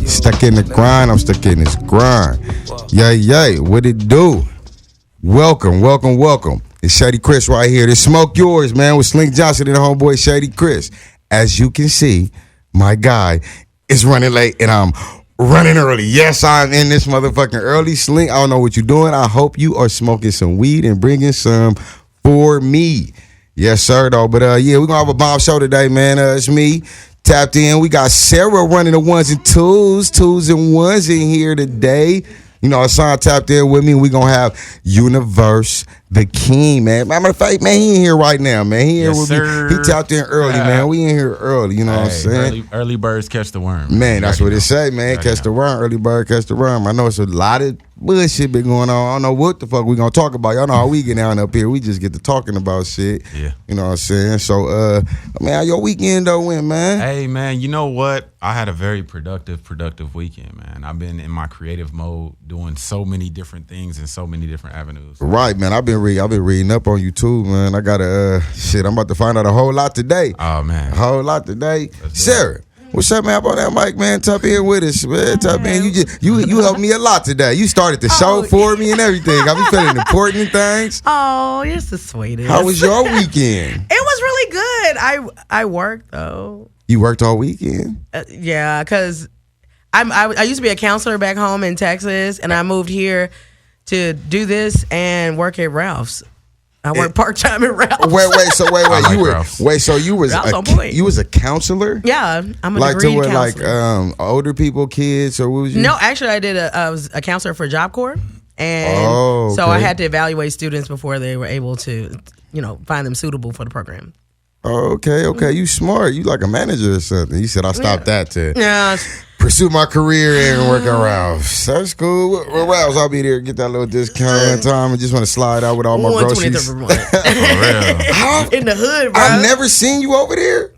Stuck in the grind, I'm stuck in this grind. Yay, what it do? Welcome. It's Shady Chriss right here. This Smoke Yours, man, with Slink Johnson and the homeboy Shady Chriss. As you can see, my guy is running late and I'm running early. Yes, I'm in this motherfucking early. Slink, I don't know what you're doing. I hope you are smoking some weed and bringing some for me. Yes, sir, though. But, yeah, we're going to have a bomb show today, man. It's me. Tapped in. We got Sarah running the ones and twos and ones in here today. You know, Hassan tapped in with me. We're going to have Universe the King, man. Matter of fact, man, he in here right now, man. He here with me. He tapped in early, man. We in here early, you know what I'm saying? Early birds catch the worm. Man, that's what it say, man. Catch the worm. Early bird catch the worm. I know it's a lot of bullshit been going on. I don't know what the fuck we gonna talk about. Y'all know how we get down up here. We just get to talking about shit. Yeah. You know what I'm saying? So, man, how your weekend though went, man? Hey, man, you know what? I had a very productive weekend, man. I've been in my creative mode doing so many different things in so many different avenues. Right, man. I've been reading up on you too, man. I got shit. I'm about to find out a whole lot today. Oh, man. A whole lot today. Sarah, what's up, man? Up on that mic, man. Tap in with us, man. Tap in. You helped me a lot today. You started the show for me and everything. I be feeling important and things. Oh, you're the sweetest. How was your weekend? It was really good. I worked though. You worked all weekend? Yeah, because I used to be a counselor back home in Texas, and I moved here to do this and work at Ralph's. I work part time at Ralph's. Wait. So you was a counselor? Yeah, I'm a like degree to counselor. Like older people, kids, or what was you? No, actually, I was a counselor for Job Corps, and so I had to evaluate students before they were able to, find them suitable for the program. Okay. You smart. You like a manager or something. You said I stopped that to pursue my career and work at Ralph's. That's cool. Well, Ralph's, I'll be there, get that little discount time. I just want to slide out with all my groceries. For real. In the hood, bro. I've never seen you over there.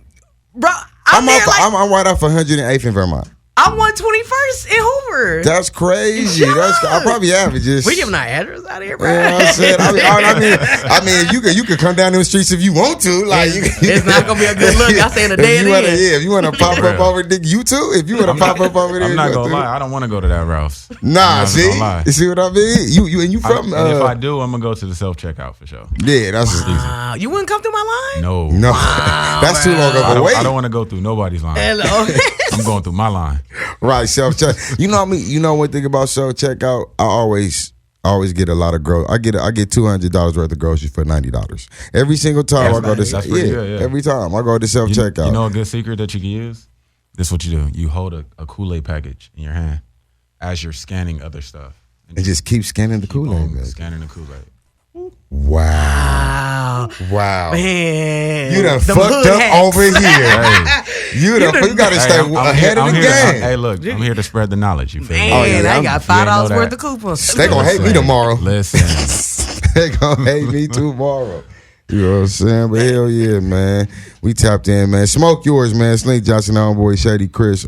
Bro, I'm right off 108th in Vermont. I'm 121st in Hoover. That's crazy. I probably have it. Just we giving our address out here, bro. You know what I'm saying? I mean, you can come down the streets if you want to. Like, it's not gonna be a good look. I say in a day and if you want to pop up over there, you too. If you want to pop up over there, I'm not gonna lie. I don't want to go to that Ralph's. Nah, see, you see what I mean? You from? And if I do, I'm gonna go to the self checkout for sure. Yeah, that's easy. You wouldn't come through my line? No. Wow, that's too long of a wait. I don't want to go through nobody's line. Hello. I'm going through my line. Right, self check. You know me. You know one thing about self checkout. I always get a lot of groceries. I get $200 worth of groceries for $90 every single time I go to. That's pretty good. Every time I go to self checkout. You know a good secret that you can use? This is what you do. You hold a Kool-Aid package in your hand as you're scanning other stuff. And just keep scanning the Kool-Aid. Scanning the Kool-Aid. Wow. Man. You done fucked up over here. You gotta stay ahead of the game. Hey, look, I'm here to spread the knowledge. You feel me? Man, I got $5 worth of coupons. They gonna hate me tomorrow. Listen. They gonna hate me tomorrow. You know what I'm saying? But hell yeah, man. We tapped in, man. Smoke Yours, man. Slink Johnson, homeboy, Shady Chriss.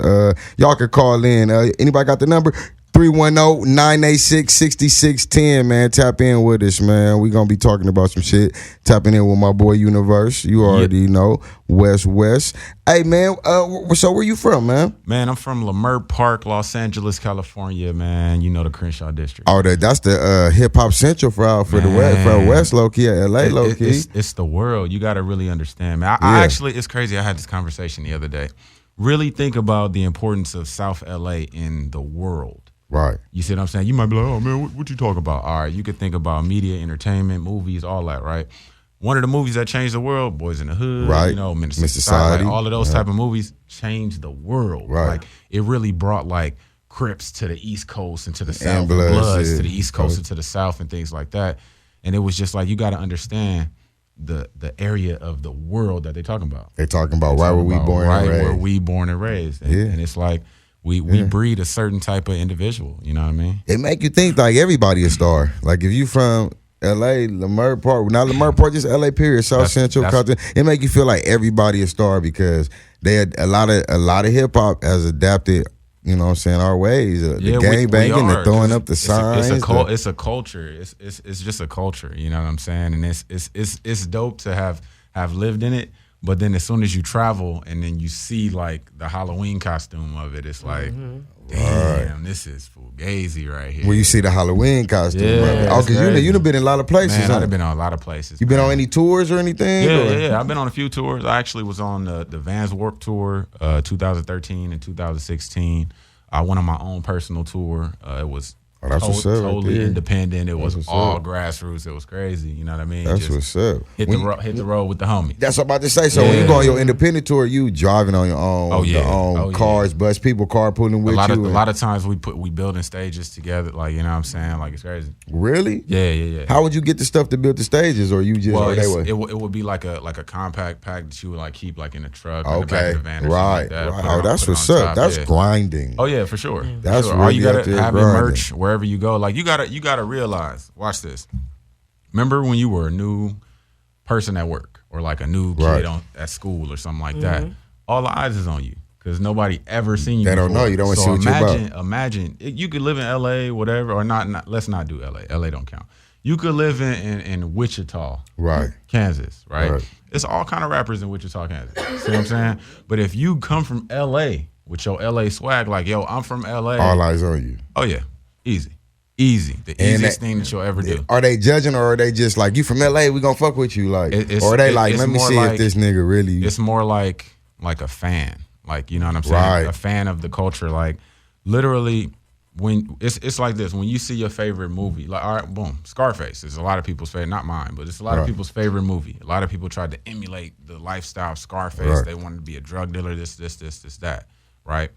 Y'all can call in. Anybody got the number? 310-986-6610, man. Tap in with us, man. We gonna be talking about some shit. Tapping in with my boy Universe. You already know. West. Hey, man, so where you from, man? Man, I'm from Leimert Park, Los Angeles, California, man. You know the Crenshaw district. Oh, that's the hip-hop central for the West, low-key, L.A., low-key. It's the world. You got to really understand, man. I actually, it's crazy. I had this conversation the other day. Really think about the importance of South L.A. in the world. Right. You see what I'm saying? You might be like, oh, man, what you talking about? All right, you could think about media, entertainment, movies, all that, right? One of the movies that changed the world, Boys in the Hood, right. Minister Society, all of those type of movies changed the world. Right. Like, it really brought, like, Crips to the East Coast and to the South, Bloods to the East Coast and to the South and things like that. And it was just like, you got to understand the area of the world that they're talking about. They're talking about where we born and raised. And it's like, we breed a certain type of individual, you know what I mean? It make you think like everybody a star. Like if you from L.A., Leimert Park, not Leimert Park, just L.A. period, South Central, it make you feel like everybody a star because they had a lot of hip hop has adapted. You know what I'm saying? Our ways, the gang banging, the throwing up the signs. It's a culture. It's just a culture. You know what I'm saying? And it's dope to have lived in it. But then as soon as you travel and then you see like the Halloween costume of it, it's like, damn, this is fugazi right here. When you see the Halloween costume. Yeah, oh, because you done been in a lot of places. Man, huh? I've been on a lot of places. You been on any tours or anything? Yeah. I've been on a few tours. I actually was on the Vans Warped Tour 2013 and 2016. I went on my own personal tour. It was totally independent. It was all grassroots. It was crazy. You know what I mean? That's what's up. Hit the road with the homies. That's what I'm about to say. So when you go on your independent tour, you driving on your own, cars, bus, people carpooling with you. A lot of times we building stages together. Like, you know what I'm saying? Like, it's crazy. Really? Yeah. How would you get the stuff to build the stages, or you just? Well, it would be like a compact pack that you would like keep like in a truck, in the back of the van, or right. Like that. Oh, that's what's up. That's grinding. Oh yeah, for sure. That's all you gotta have merch wherever you go. Like you gotta realize. Watch this. Remember when you were a new person at work, or like a new kid at school or something like that? All the eyes is on you because nobody ever seen you. They don't know you. Don't see what you're about. Imagine you could live in LA, whatever, or not. Let's not do LA. LA don't count. You could live in Wichita, right, Kansas, right? It's all kind of rappers in Wichita, Kansas. See what I'm saying? But if you come from LA with your LA swag, like, yo, I'm from LA. All eyes on you. Oh yeah, easy. The easiest thing that you'll ever do. Are they judging, or are they just like, you from LA, we gonna fuck with you? Like, or are they like, let me see if this nigga really. It's more like a fan. Like, you know what I'm saying? Right. A fan of the culture. Like, literally, when it's like this. When you see your favorite movie, like, all right, boom, Scarface is a lot of people's favorite, not mine, but it's a lot of people's favorite movie. A lot of people tried to emulate the lifestyle of Scarface. Right. They wanted to be a drug dealer, this, that, right?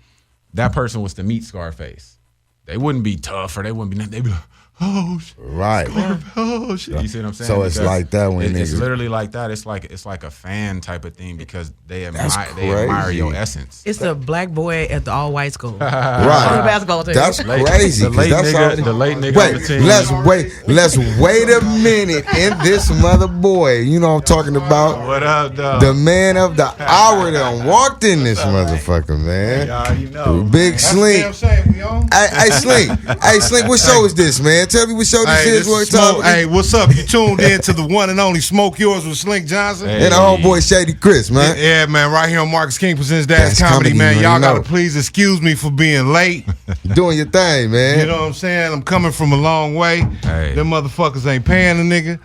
That person was to meet Scarface. They wouldn't be tough, or they wouldn't be nothing. They'd be like, oh shit. Right. Oh shit. You see what I'm saying? So it's like that when it's literally like that. It's like a fan type of thing because they admire your essence. It's the black boy at the all white school. Right. On the basketball team. That's crazy. The late nigga wait, on the team. Let's wait a minute in this mother boy. You know what I'm talking about? What up, dog? The man of the hour that walked in this motherfucker, man. Y'all, you know. Big Slink. Hey, Slink, what show is this, man? Tell me what show this is. Hey, what's up? You tuned in to the one and only Smoke Yours with Slink Johnson. And our homeboy Shady Chriss, man. Yeah, man, right here on Marcus King Presents Dash Comedy, man. Y'all gotta please excuse me for being late. You're doing your thing, man. You know what I'm saying? I'm coming from a long way. Hey. Them motherfuckers ain't paying a nigga.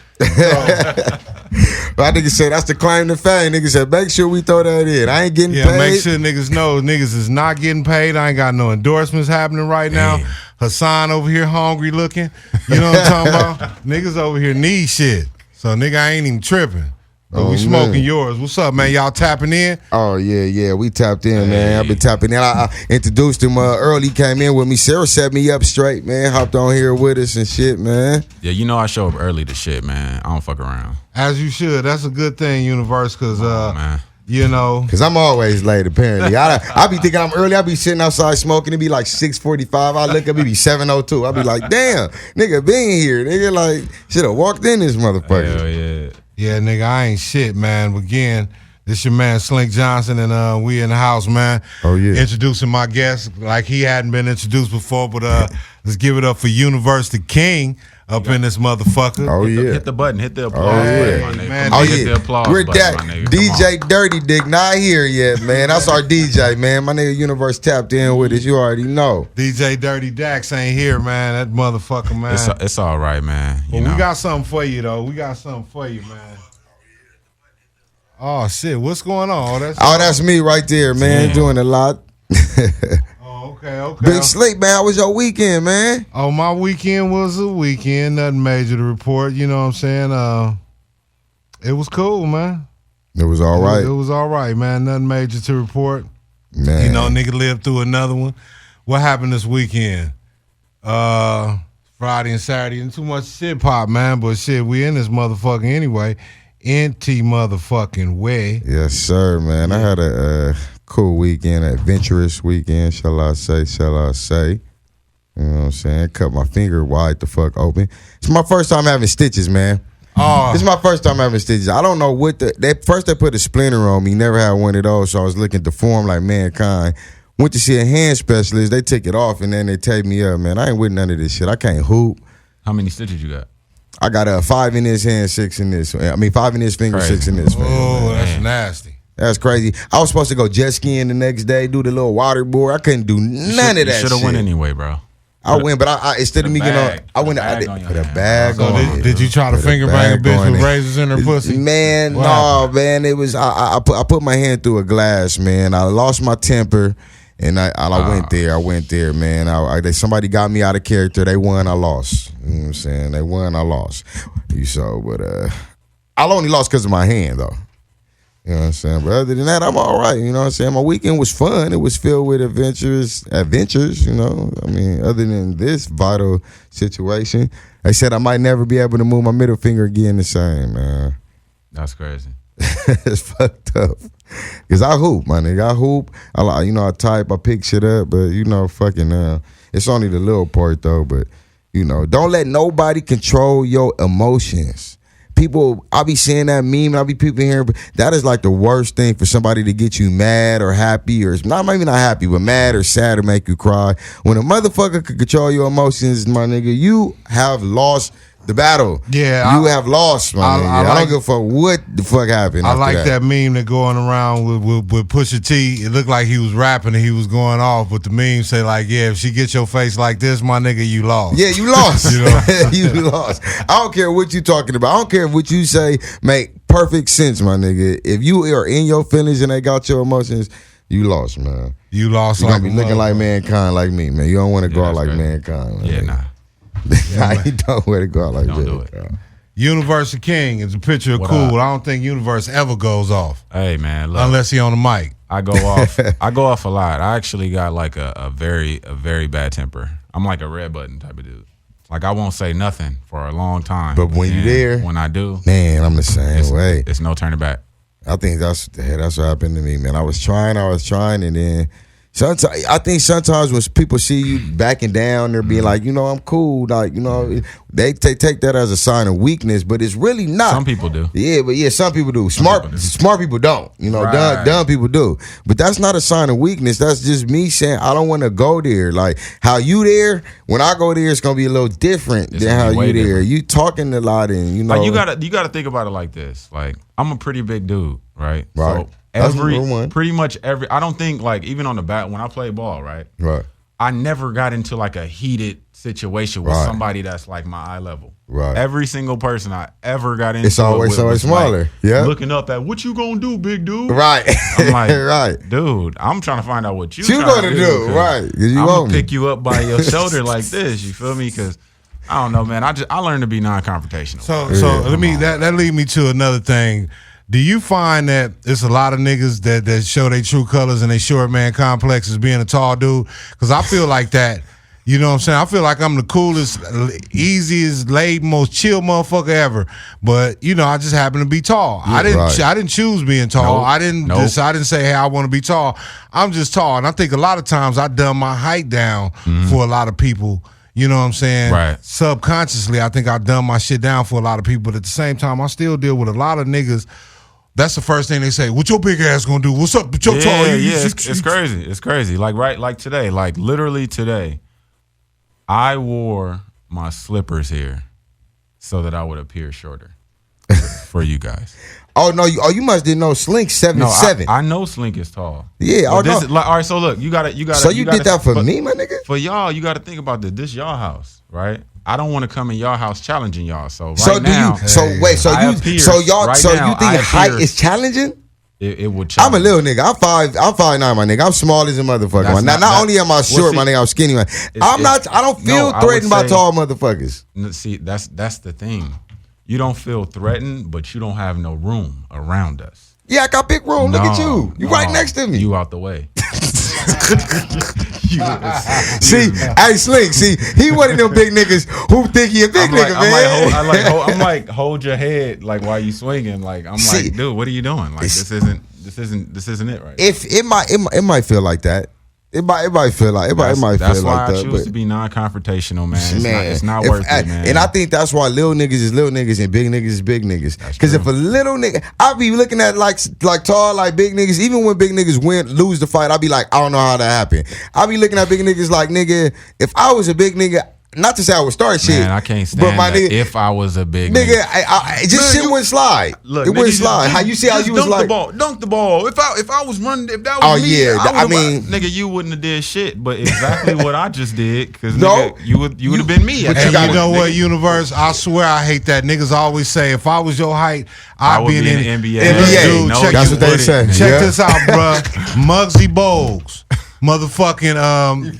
But I nigga said that's the claim to fame. Nigga said make sure we throw that in. I ain't getting paid. Yeah, make sure niggas know niggas is not getting paid. I ain't got no endorsements happening right now. Hassan over here hungry looking. You know what I'm talking about? Niggas over here need shit. So nigga, I ain't even tripping. But we smoking yours. What's up, man? Y'all tapping in? Oh, yeah. We tapped in, man. I've been tapping in. I introduced him early. Came in with me. Sarah set me up straight, man. Hopped on here with us and shit, man. Yeah, you know I show up early to shit, man. I don't fuck around. As you should. That's a good thing, Universe, because, man. you know. Because I'm always late, apparently. I be thinking I'm early. I be sitting outside smoking. It be like 6:45. I look up, it be 7:02. I be like, damn, nigga been here. Nigga, like, should have walked in this motherfucker. Hell yeah. Yeah, nigga, I ain't shit, man. Again, this your man Slink Johnson, and we in the house, man. Oh, yeah. Introducing my guest like he hadn't been introduced before, but let's give it up for Universe the King up in this motherfucker. Oh, yeah. Hit the button. Hit the applause yeah. button, my nigga. Man, Hit the applause We're button, that my nigga. DJ Dirty Dick not here yet, man. That's our DJ, man. My nigga Universe tapped in with us. You already know. DJ Dirty Dax ain't here, man. That motherfucker, man. It's all right, man. But we got something for you, though. We got something for you, man. Oh, shit. What's going on? That's me right there, man. Damn. Doing a lot. Okay. Big Sleep, man. How was your weekend, man? Oh, my weekend was a weekend. Nothing major to report. You know what I'm saying? It was cool, man. It was all right. It was all right, man. Nothing major to report. Man. You know, nigga lived through another one. What happened this weekend? Friday and Saturday, and too much shit pop, man. But shit, we in this motherfucker anyway. NT motherfucking way. Yes, sir, man. I had a cool weekend, adventurous weekend, shall I say. You know what I'm saying? Cut my finger wide the fuck open. It's my first time having stitches, man. Oh. This is my first time having stitches. I don't know what they put a splinter on me. Never had one of those, so I was looking to form like mankind. Went to see a hand specialist. They took it off, and then they taped me up, man. I ain't with none of this shit. I can't hoop. How many stitches you got? I got 5 in this hand, 6 in this. 5 in this finger, Crazy. 6 in this finger. Oh, that's nasty. That's crazy. I was supposed to go jet skiing the next day, do the little waterboard. I couldn't do none of that shit. You should have went anyway, bro. I went, but I instead of me getting on, I went. I put a bag on it. Did you try to finger bang a bitch with razors in her pussy? Man, no, man. It was I put my hand through a glass, man. I lost my temper, and I went there. I went there, man. Somebody got me out of character. They won, I lost. You know what I'm saying? They won, I lost. But I only lost because of my hand, though. You know what I'm saying? But other than that, I'm all right. You know what I'm saying? My weekend was fun. It was filled with adventures, you know. I mean, other than this vital situation, they said I might never be able to move my middle finger again the same, man. That's crazy. It's fucked up. Because I hoop, my nigga. I hoop. I type, I pick shit up, but, it's only the little part, though. But, don't let nobody control your emotions. People, I be seeing that meme, I be people hearing, but that is like the worst thing for somebody to get you mad or happy, or maybe not happy, but mad or sad or make you cry. When a motherfucker can control your emotions, my nigga, you have lost the battle. Yeah. You have lost, my nigga. I don't give a fuck what the fuck happened. I like that meme that going around with Pusha T. It looked like he was rapping and he was going off, but the meme say like, yeah, if she gets your face like this, my nigga, you lost. Yeah, you lost. You lost. I don't care what you talking about. I don't care if what you say make perfect sense, my nigga. If you are in your feelings and they got your emotions, you lost, man. You lost. You're going to be looking like mankind like me, man. You don't want to go out like mankind. Yeah, nah. You don't want to go out like don't that. Do it. Universe of King is a picture of What Cool. up? I don't think Universe ever goes off. Hey, man. Look, unless he on the mic. I go off. I go off a lot. I actually got like a very bad temper. I'm like a red button type of dude. Like I won't say nothing for a long time. But when you there, when I do, man, I'm the same way. It's no turning back. I think that's what happened to me, man. I was trying, and then I think sometimes when people see you backing down, they're being like, I'm cool. Like, they take that as a sign of weakness, but it's really not. Some people do. Yeah, some people do. Smart people don't. Right. Dumb people do. But that's not a sign of weakness. That's just me saying I don't want to go there. Like how you there, when I go there, it's gonna be a little different than how you there. Different. You talking a lot, and like you gotta think about it like this. Like I'm a pretty big dude, right? Right. So pretty much every. I don't think like even on the bat when I play ball, right? Right. I never got into like a heated situation with somebody that's like my eye level. Right. Every single person I ever got into, it's always so smaller. Like, yeah. Looking up at what you gonna do, big dude. Right. I'm like, right, dude. I'm trying to find out what you gonna do. Right. I'm gonna pick you up by your shoulder like this. You feel me? Because I don't know, man. I learned to be non-confrontational. So that lead me to another thing. Do you find that it's a lot of niggas that show their true colors and they short man complex as being a tall dude? Because I feel like that. You know what I'm saying? I feel like I'm the coolest, easiest, laid, most chill motherfucker ever. But I just happen to be tall. Yeah, I didn't choose being tall. Nope. I didn't say, hey, I want to be tall. I'm just tall, and I think a lot of times I dumb my height down for a lot of people. You know what I'm saying? Right. Subconsciously, I think I dumb my shit down for a lot of people. But at the same time, I still deal with a lot of niggas. That's the first thing they say. What your big ass gonna do? What's up with your tall? It's crazy. It's crazy. Like today, like literally today, I wore my slippers here so that I would appear shorter for you guys. Oh no! You must didn't know Slink 7'7". I know Slink is tall. Yeah, all right. So look, you got to. So you did that for me, my nigga. For y'all, you got to think about this. This y'all house, right? I don't want to come in y'all house challenging y'all. So you think height is challenging? It would challenge. I'm a little nigga. I'm 5'9", my nigga. I'm small as a motherfucker. Not only am I short, my nigga, I'm skinny. Man. I don't feel threatened by tall motherfuckers. See, that's the thing. You don't feel threatened, but you don't have no room around us. Yeah, I got big room. Look at you. You right next to me. You out the way. Hey Slink, he one of them big niggas who think he a big nigga, man. I'm like, hold your head, like while you swinging. Like I'm like, dude, what are you doing? Like this isn't it, right? If it might feel like that. It might feel like that. That's why I choose to be non-confrontational, man. It's not worth it, man. And I think that's why little niggas is little niggas and big niggas is big niggas. Because if a little nigga, I be looking at like tall, like big niggas. Even when big niggas lose the fight, I be like, I don't know how that happened. I be looking at big niggas like, nigga, if I was a big nigga, not to say I would start shit. Man, I can't stand but my that. nigga, If I was a big nigga, just shit wouldn't slide. Look, it wouldn't slide. How you see how you was like dunk the ball. If I was running, if that was me, I mean, nigga, you wouldn't have did shit. But exactly what I just did, because nigga, you would have been me. But you know what, universe? I swear I hate that niggas always say if I was your height, I'd be in the NBA. Dude, that's what they say. Check this out, bruh. Muggsy Bogues. Motherfucking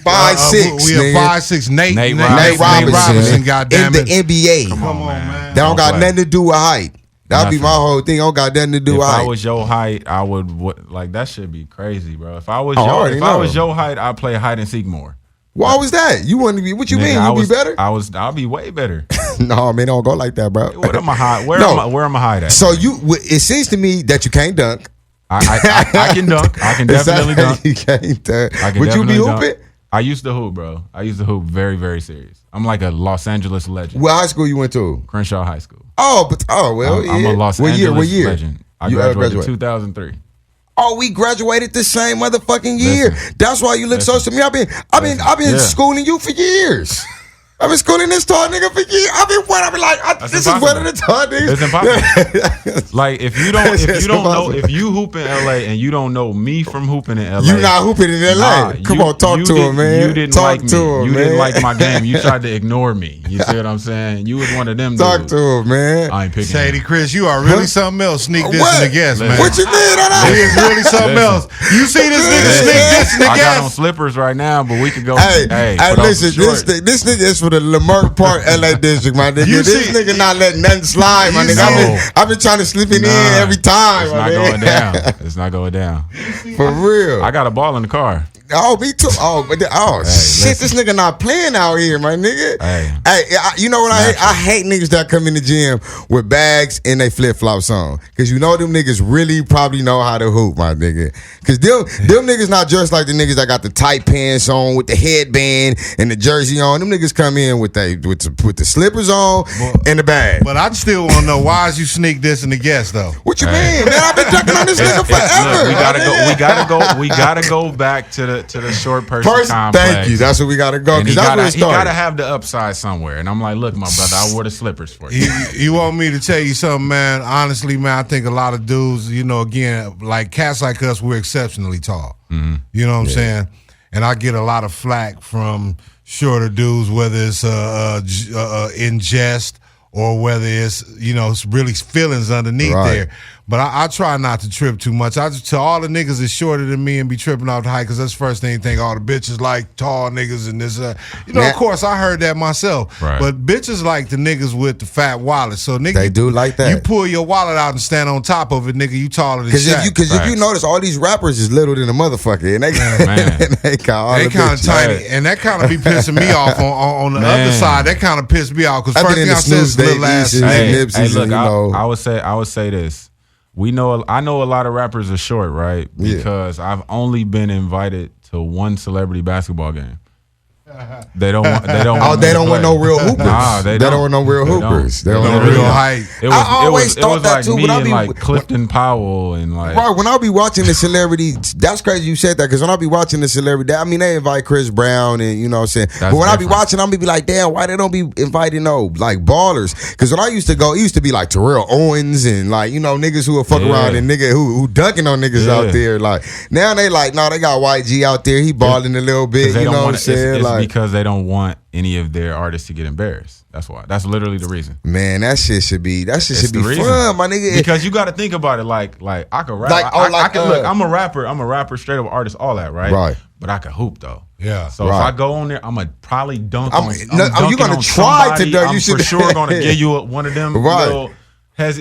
5'6", we are 5'6". Nate Robinson, goddamn in the NBA. Come on, man. That don't got nothing to do with height. That'd be my whole thing. Don't got nothing to do with height. If I was your height, I would like that. Should be crazy, bro. If I was your height, I'd play hide and seek more. Why was that? You wouldn't be. What you mean? You be better? I'll be way better. No, man, don't go like that, bro. What am I hide? Where am I hide at? So it seems to me that you can't dunk. I can dunk. I can definitely dunk. You can't dunk. Would you be hooping? I used to hoop, bro. I used to hoop very, very serious. I'm like a Los Angeles legend. What high school you went to? Crenshaw High School. Oh, well, I'm a Los Angeles legend. I graduated in 2003. Oh, we graduated the same motherfucking year. That's why you look so similar. I've been schooling you for years. I've been schooling this tall nigga for years. This is one of the tall niggas. It's impossible. Like if you know if you hoop in LA and you don't know me from hooping in LA, you not hooping in LA. Come on, talk to him, man. You didn't like me. You didn't like my game. You tried to ignore me. You see what I'm saying? You was one of them. Talk to him, man. I ain't picking. Shady Chriss, you are really something else. Sneak this in the guest, man. What you did on that? He is really something else. You see this nigga sneak this in the I got on guest? slippers right now, but we could go. Hey, listen, this nigga is for the Leimert Park LA district, my nigga. This nigga not letting nothing slide, my nigga. I've been trying to slip it in every time. It's not going down. It's not going down. For real. I got a ball in the car. Oh, me too. Shit, this nigga not playing out here, my nigga. Hey, you know what I hate? I hate niggas that come in the gym with bags and they flip flops on, cause you know them niggas really probably know how to hoop, my nigga. Cause them niggas not dressed like the niggas that got the tight pants on with the headband and the jersey on. Them niggas come in with the slippers on and the bag. But I still want to know why is you sneak this in the guest though? What you mean, man? I've been dunking on this nigga forever. Look, we gotta go back to the short person complex. Thank you. That's where we gotta go. And He gotta have the upside somewhere. And I'm like, look, my brother, I wore the slippers for you. You want me to tell you something, man? Honestly, man, I think a lot of dudes, again, like cats like us, we're exceptionally tall. Mm-hmm. You know what I'm saying? And I get a lot of flack from shorter dudes, whether it's in jest or whether it's it's really feelings underneath there. But I try not to trip too much. I just tell all the niggas that's shorter than me and be tripping off the height, because that's the first thing you think, all the bitches like tall niggas and this. Of course, I heard that myself. Right. But bitches like the niggas with the fat wallet. So, nigga, they do like that. You pull your wallet out and stand on top of it, nigga, you taller than Shaq. Because if you notice, all these rappers is little than a motherfucker. And they kind of tiny. And that kind of be pissing me off on the other side. That kind of pissed me off, because first thing I said is little ass nigga. Hey, look, I would say this. I know a lot of rappers are short, right? Because I've only been invited to one celebrity basketball game. They don't want no real hoopers. Nah, they don't want no real hoopers. They don't want no real height. I always thought that like too. Me and like Clifton Powell and like. Right, when I be watching the celebrity, that's crazy you said that, because when I be watching the celebrity, they invite Chris Brown and what I'm saying. But when I be watching, I'm be like, damn, why they don't be inviting like ballers? Because when I used to go, it used to be like Terrell Owens and like niggas who would fuck around and nigga who dunking on niggas out there. Like now they like, no, they got YG out there. He balling a little bit. You know what I'm saying? It's because they don't want any of their artists to get embarrassed. That's why. That's literally the reason. Man, that shit should be fun, my nigga. Because you got to think about it. Like I could rap. Look, I'm a rapper. I'm a rapper, straight up artist, all that, right? Right. But I can hoop though. Yeah. So if I go on there, I'm gonna probably dunk on. You're gonna try to dunk. I'm for sure gonna give you one of them. Right. Little,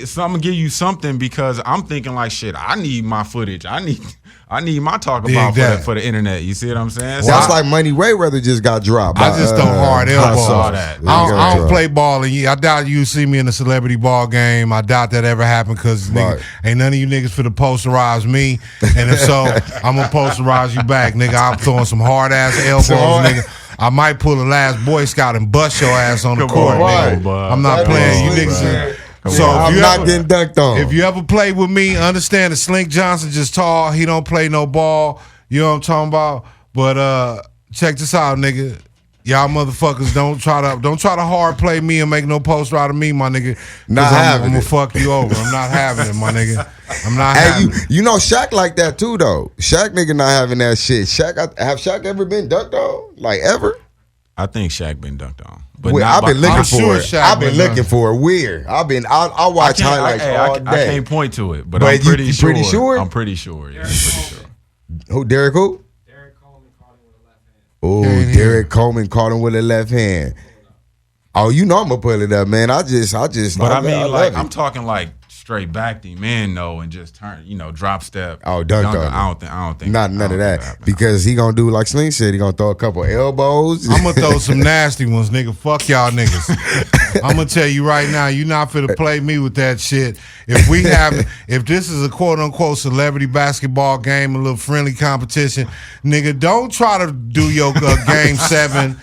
so I'm gonna give you something, because I'm thinking like, shit, I need my footage. I need my talk about for the internet. You see what I'm saying? Sounds like Money Mayweather just got dropped. I just don't hard elbow. I saw that. I don't play ball, and I doubt you see me in a celebrity ball game. I doubt that ever happened, because ain't none of you niggas finna posterize me. And if so, I'm gonna posterize you back, nigga. I'm throwing some hard ass elbows, nigga. I might pull the last Boy Scout and bust your ass on the court, nigga. I'm not playing. You niggas. So I'm not getting dunked on. If you ever play with me, understand that Slink Johnson just tall. He don't play no ball. You know what I'm talking about? But check this out, nigga. Y'all motherfuckers don't try to hard play me and make no poster out of me, my nigga. Not having I'm it. gonna fuck you over. I'm not having it, my nigga. I'm not having it. You know Shaq like that too though. Shaq nigga not having that shit. Have Shaq ever been dunked on? Like ever? I think Shaq been dunked on. But Well, I've been looking for sure it. Shaq I've been been looking done. for it. Weird. I watch highlights all day. I can't point to it, but But I'm you pretty sure. pretty sure? I'm pretty sure. Yeah, I'm pretty sure. Who? Derek who? Derek Coleman caught him with a left hand. Oh, Derek Coleman caught him with a left hand. Oh, you know I'm gonna pull it up, man. I just. But I mean, love like, it. I'm talking like straight back the man, no, and just turn, drop step. Oh, dunked dunk. on him. I don't think. Not none of that because he gonna do like Slink said. He gonna throw a couple elbows. I'm gonna throw some nasty ones, nigga. Fuck y'all niggas. I'm gonna tell you right now, you not finna play me with that shit. If this is a quote unquote celebrity basketball game, a little friendly competition, nigga, don't try to do your game 7.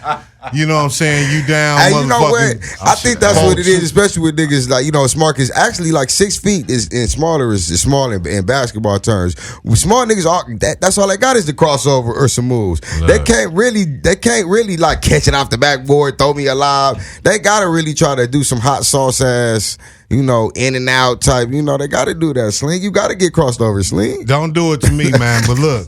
You know what I'm saying? You down, Hey, you know what? motherfucking. I think that's what it folks. is, especially with niggas like smart. Cause actually, like 6 feet is and smaller is small in basketball terms. With small niggas, that's all they got is the crossover or some moves. They can't really like catch it off the backboard, throw me alive. They gotta really try to do some hot sauce ass, in and out type. They gotta do that. Slink, you gotta get crossed over, Slink. Don't do it to me, man. But look,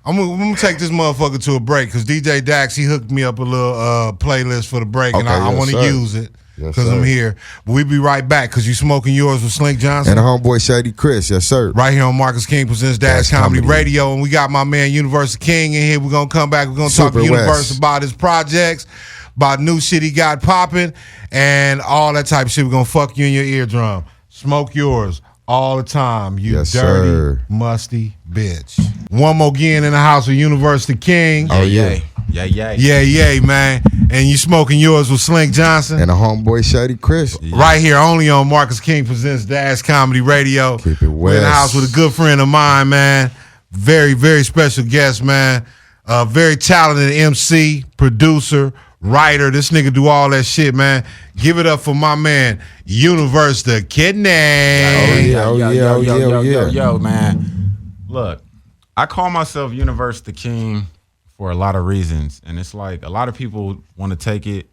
I'm gonna take this motherfucker to a break because DJ Dax, he hooked me up a little playlist for the break, and I yes, want to sir. use it Yes, because I'm sir. here. But we be right back because you smoking yours with Slink Johnson. And the homeboy Shady Chriss, yes sir. Right here on Marcus King Presents Dash Comedy Radio. And we got my man Universe King in here. We're going to come back. We're going to talk to Super Universe West. about his projects, about new shit he got popping, and all that type of shit. We're going to fuck you in your eardrum. Smoke yours all the time, you Yes, dirty, sir. musty bitch. One more again in the house with Universe King. Oh, yeah. Yeah, man. And you smoking yours with Slink Johnson. And the homeboy Shady Chriss. Right here, only on Marcus King Presents Dash Comedy Radio. Keep it We're in the west. house with a good friend of mine, man. Very, very special guest, man. Very talented MC, producer, writer. This nigga do all that shit, man. Give it up for my man, Universe the Kidney. Yo, man. Look, I call myself Universe the King for a lot of reasons, and it's like a lot of people want to take it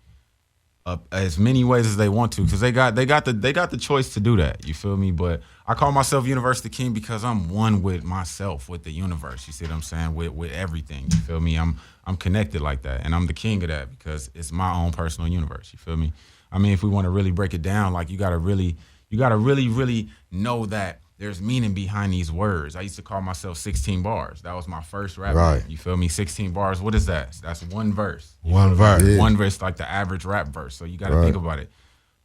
up as many ways as they want to because they got the choice to do that. You feel me? But I call myself Universe the King because I'm one with myself, with the universe. You see what I'm saying? With everything. You feel me? I'm connected like that, and I'm the king of that because it's my own personal universe. You feel me? I mean, if we want to really break it down, like you gotta really know that there's meaning behind these words. I used to call myself 16 bars. That was my first rap. Right. You feel me? 16 bars. What is that? That's one verse. You One feel me? verse. Yeah. One verse, like the average rap verse. So you got to think about it.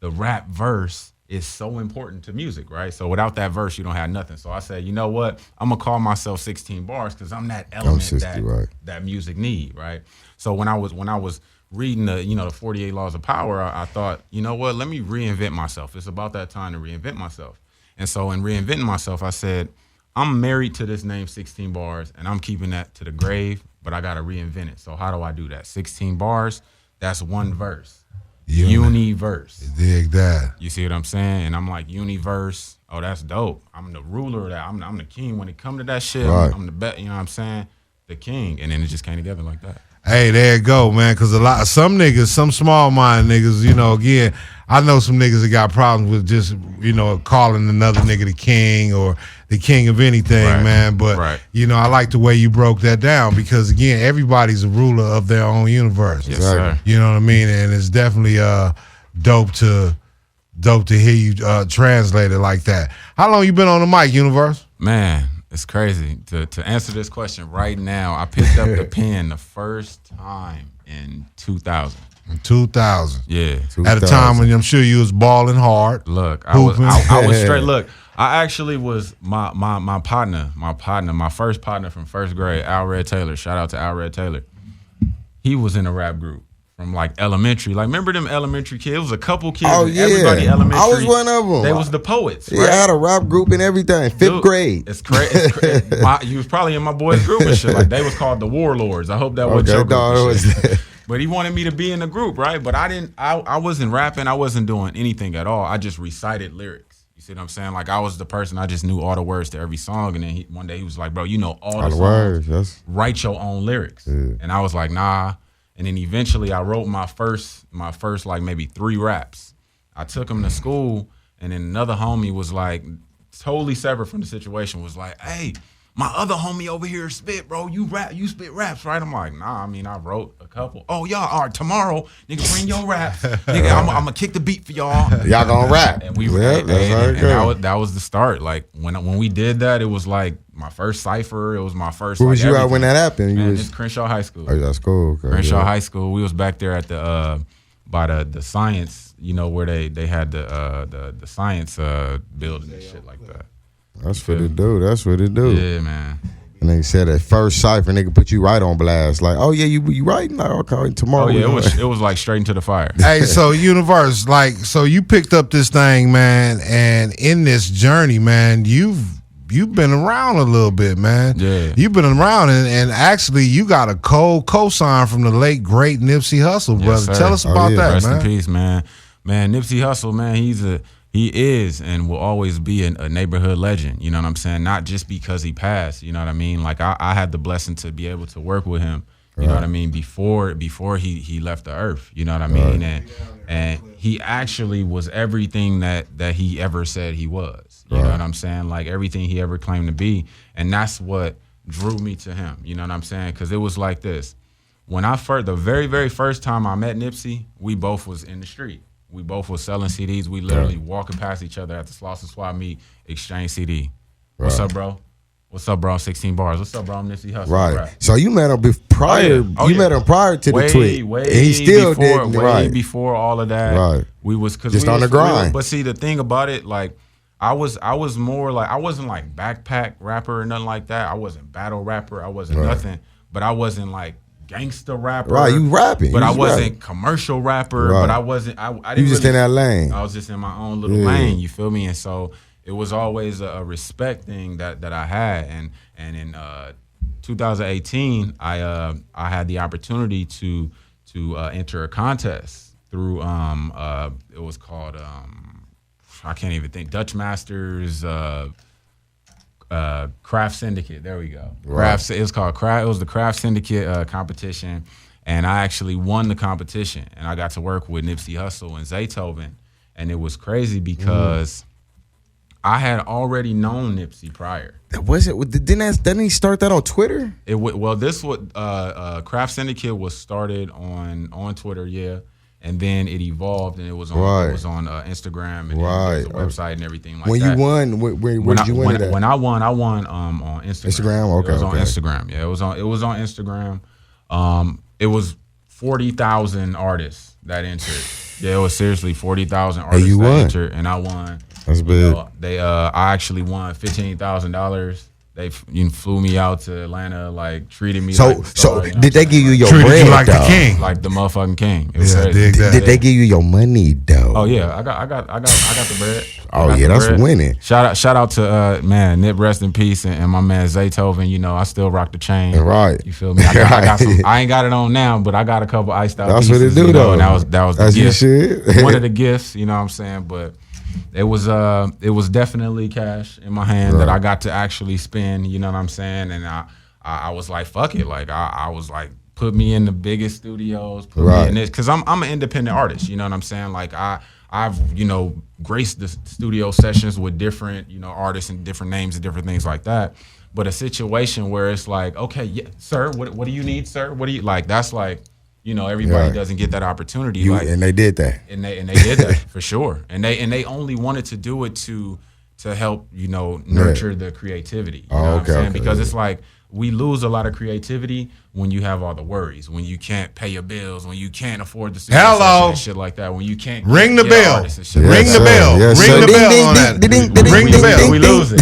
The rap verse is so important to music, right? So without that verse, you don't have nothing. So I said, you know what? I'm gonna call myself 16 bars because I'm that element 60, right. that music need, right? So when I was reading the 48 Laws of Power, I thought, you know what? Let me reinvent myself. It's about that time to reinvent myself. And so in reinventing myself, I said, I'm married to this name 16 bars, and I'm keeping that to the grave, but I got to reinvent it. So how do I do that? 16 bars, that's one verse. Universe. Dig that. You see what I'm saying? And I'm like, universe, oh, that's dope. I'm the ruler of that. I'm the king. When it come to that shit, Right. I'm the best, you know what I'm saying? The king. And then it just came together like that. Hey, there you go, man. Because some niggas, some small mind niggas, again, I know some niggas that got problems with just, calling another nigga the king or the king of anything, Right. man. But, Right. I like the way you broke that down because, again, everybody's a ruler of their own universe. Yes, sir. You know what I mean? And it's definitely dope to hear you translate it like that. How long you been on the mic, Universe? Man, it's crazy. To answer this question right now, I picked up the pen the first time in 2000. 2000. Yeah. At a time when I'm sure you was balling hard. Look, I was Hooping. straight. Look, I actually was my partner, my first partner from first grade, Al Red Taylor. Shout out to Al Red Taylor. He was in a rap group from like elementary. Like, remember them elementary kids? It was a couple kids. Oh, in yeah. Everybody elementary. I was one of them. They was the poets. Yeah, right? I had a rap group and everything. Fifth Dude, grade. It's crazy. You was probably in my boys' group and shit. Like, they was called the Warlords. I hope that wasn't your group. no, and it shit. was. But he wanted me to be in the group, right? But I wasn't rapping. I wasn't doing anything at all. I just recited lyrics. You see what I'm saying? Like, I was the person, I just knew all the words to every song. And then one day he was like, bro, you know all the songs. words. That's Write your own lyrics. Yeah. And I was like, nah. And then eventually I wrote my first like maybe 3 raps. I took them to school, and then another homie was like, totally separate from the situation, was like, hey, my other homie over here spit, bro. You spit raps, right? I'm like, nah, I mean, I wrote a couple. Oh, y'all, all right, tomorrow, nigga, bring your raps. Nigga, I'm gonna kick the beat for y'all. Y'all gonna rap. And we that was the start. Like when we did that, it was like my first cipher. It was my first. Where was you everything. at when that happened? Man, it's Crenshaw High School. Oh, that's cool. Okay, Crenshaw High School. We was back there at the by the science, where they had the science building and shit like that. That's what it do. That's what it do. Yeah, man. And they said at first cipher, nigga put you right on blast. Like, oh yeah, you writing? Like, okay, tomorrow. Oh yeah, it was like straight into the fire. Hey, so Universe, like, so you picked up this thing, man, and in this journey, man, you've been around a little bit, man. Yeah. You've been around, and actually you got a co-sign from the late great Nipsey Hussle, brother. Yes, Tell us about that, Rest man. in peace, man. Man, Nipsey Hussle, man, he is and will always be a neighborhood legend. You know what I'm saying? Not just because he passed. You know what I mean? Like I had the blessing to be able to work with him. You know what I mean? Before he left the earth. You know what I mean? And he actually was everything that he ever said he was. You know what I'm saying? Like everything he ever claimed to be. And that's what drew me to him. You know what I'm saying? Because it was like this. When the very, very first time I met Nipsey, we both was in the street. We both was selling CDs. We literally walking past each other at the Slauson Swap meet, exchange CD. What's up, bro? What's up, bro? 16 bars. What's up, bro? I'm Nipsey Hussle. Right. So you met him prior. Met him prior to the tweet. Way and he still before, didn't. Way before all of that. Right. We was just on the grind. But see, the thing about it, like, I was more like, I wasn't like backpack rapper or nothing like that. I wasn't battle rapper. I wasn't nothing. But I wasn't like gangster rapper. Right, you rapping. But I wasn't commercial rapper. Right. But I wasn't. I didn't. You just really, in that lane. I was just in my own little lane. You feel me? And so it was always a respect thing that I had. And in 2018, I had the opportunity to enter a contest through it was called I can't even think, Dutch Masters Craft Syndicate. There we go. Right. It was called Craft. It was the Craft Syndicate competition, and I actually won the competition. And I got to work with Nipsey Hussle and Zaytoven, and it was crazy because I had already known Nipsey prior. Was it? Didn't he start that on Twitter? This Craft Syndicate was started on Twitter, yeah. And then it evolved, and it was on Instagram, and there's a website and everything like that. When you won, where did you win it at? When I won on Instagram. Instagram, okay. It was on Instagram. Yeah, it was on Instagram. It was 40,000 artists that entered. Yeah, it was seriously 40,000 artists that entered, and I won. That's big. I actually won $15,000. They flew me out to Atlanta, like treated me. So did they give you your bread? You like the king, like the motherfucking king. Did they give you your money though? Oh yeah, I got the bread. Oh yeah, that's winning. Shout out to man, Nip, rest in peace, and my man Zaytoven. You know, I still rock the chain. Right. You feel me? I got some. I ain't got it on now, but I got a couple iced out. That's pieces, what it do though. And that was the gift. Shit. One of the gifts. You know what I'm saying? But it was definitely cash in my hand that I got to actually spend, you know what I'm saying? And I was like, fuck it. Like I was like, put me in the biggest studios, put me in this, because I'm an independent artist, you know what I'm saying? Like I've graced the studio sessions with different, artists and different names and different things like that. But a situation where it's like, okay, yeah, sir, what do you need, sir? What do you like? That's like, everybody doesn't get that opportunity. And they did that. And they did that for sure. And they only wanted to do it to help, nurture the creativity. You know what I'm saying? Because it's like we lose a lot of creativity when you have all the worries, when you can't pay your bills, when you can't afford the studio session and shit like that, when you can't ring the bell. Ring the bell. Ring the bell on that. Ring the bell. We lose it.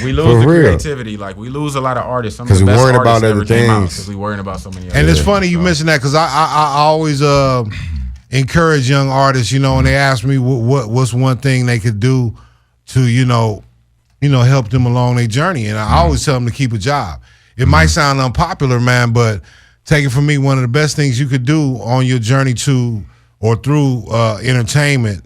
We lose the creativity. Like we lose a lot of artists. Some of the best worrying artists about never came out things. because we worrying about so many. And it's funny you mentioned that because I always encourage young artists, and they ask me what's one thing they could do to help them along their journey, and I always tell them to keep a job. It might sound unpopular, man, but take it from me, one of the best things you could do on your journey to or through entertainment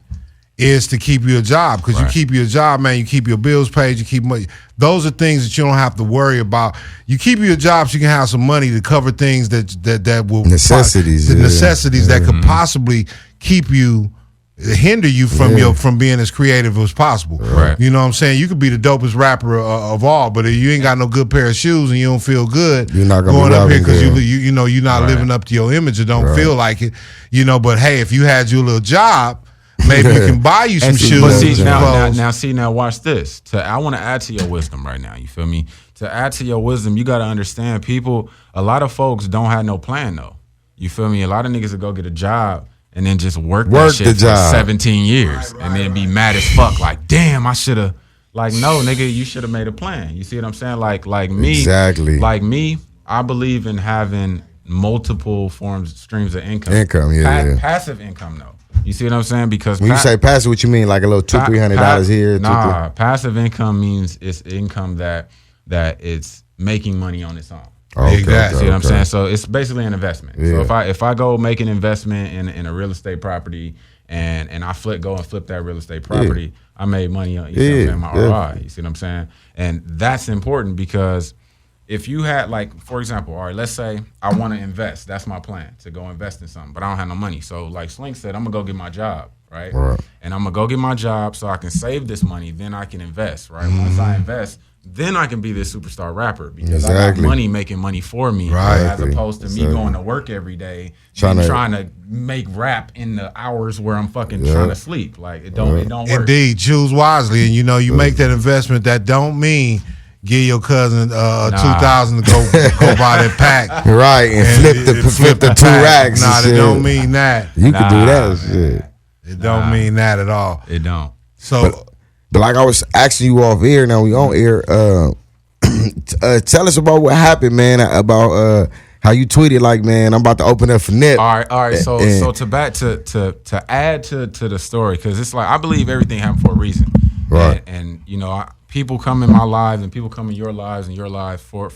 is to keep you a job, because you keep your job, man. You keep your bills paid. You keep money. Those are things that you don't have to worry about. You keep your job so you can have some money to cover things that will necessities, necessities that could possibly keep you, hinder you from being as creative as possible. Right. You know what I'm saying? You could be the dopest rapper of all, but if you ain't got no good pair of shoes and you don't feel good, you're not going up here because good. you know you're not living up to your image or don't feel like it. You know, but hey, if you had your little job, maybe we can buy you some shoes. But see, now watch this. I want to add to your wisdom right now. You feel me? To add to your wisdom, you got to understand, people, a lot of folks don't have no plan though. You feel me? A lot of niggas will go get a job and then just work that shit for 17 years and then be mad as fuck. Like, damn, I should have. Like, no, nigga, you should have made a plan. You see what I'm saying? Like me. Exactly. Like me, I believe in having multiple streams of income. Passive income, though. You see what I'm saying? Because when you say passive, what you mean? Like a little $200-$300 here? Nah, passive income means it's income that it's making money on its own. Okay, See what I'm saying? So it's basically an investment. Yeah. So if I go make an investment in a real estate property and I go and flip that real estate property, I made money on my ROI. You see what I'm saying? And that's important because if you had, like, for example, all right, let's say I want to invest. That's my plan, to go invest in something, but I don't have no money. So like Slink said, I'm going to go get my job, right? And I'm going to go get my job so I can save this money, then I can invest, right? Once I invest, then I can be this superstar rapper because I got money making money for me, as opposed to me going to work every day trying to make rap in the hours where I'm fucking trying to sleep. Like it don't work. Indeed, choose wisely, and you make that investment. That don't mean give your cousin $2,000 to go buy that pack, right? And flip the 2 racks. Nah, it don't mean that. You could do that shit. It don't mean that at all. It don't. So. But like I was asking you off air, now we on air. Tell us about what happened, man. About how you tweeted, like, man, I'm about to open up for Nip. All right. So to add to the story, because it's like I believe everything happened for a reason, right? And people come in my lives and people come in your lives and your life for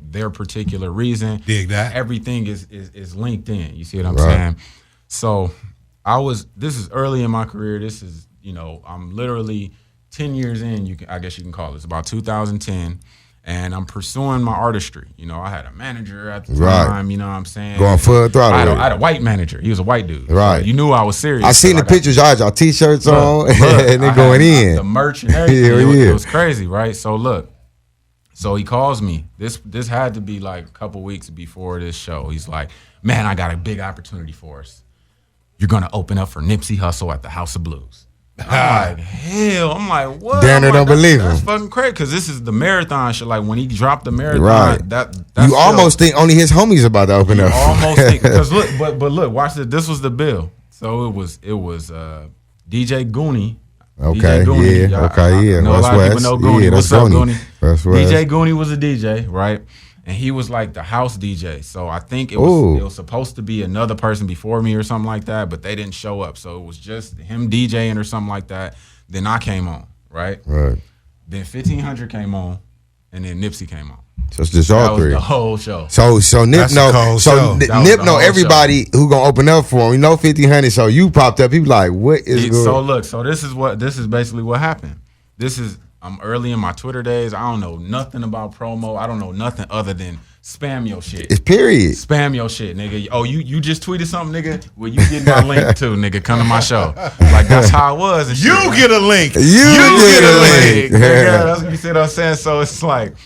their particular reason. Dig that. Everything is linked in. You see what I'm saying? So this is early in my career. This is I'm literally 10 years in, I guess you can call it. It's about 2010, and I'm pursuing my artistry. I had a manager at the time, you know what I'm saying? Going full throttle. I had a white manager. He was a white dude. Right. So you knew I was serious. I seen the pictures. Y'all had y'all T-shirts on, and they going in. The merch and everything. It was crazy, right? So look, he calls me. This had to be like a couple weeks before this show. He's like, man, I got a big opportunity for us. You're going to open up for Nipsey Hussle at the House of Blues. I'm like, hell. I'm like, what? Damn, don't believe him. That's fucking crazy, because this is the marathon shit. Like, when he dropped the marathon, right. That's you almost think only his homies about to open up. Almost think, because look, but look, watch this. This was the bill. So it was DJ Goonie. Okay, DJ Goonie. yeah. I know a lot of people know Goonie. Yeah, what's up, Goonie? DJ Goonie was a DJ, right? And he was like the house DJ. So I think it was supposed to be another person before me or something like that, but they didn't show up. So it was just him DJing or something like that. Then I came on, right? Right. Then 1500 came on, and then Nipsey came on. So it's just all three. That was the whole show. So Nip know everybody who gonna open up for him. 1500. So you popped up. People like, what is good? So look, this is basically what happened. I'm early in my Twitter days. I don't know nothing about promo. I don't know nothing other than spam your shit. It's period. Spam your shit, nigga. Oh, you just tweeted something, nigga? Well, you get my link too, nigga. Come to my show. Like, that's how it was. And you get a link. You get a link. Yeah, that's what you see what I'm saying? So it's like,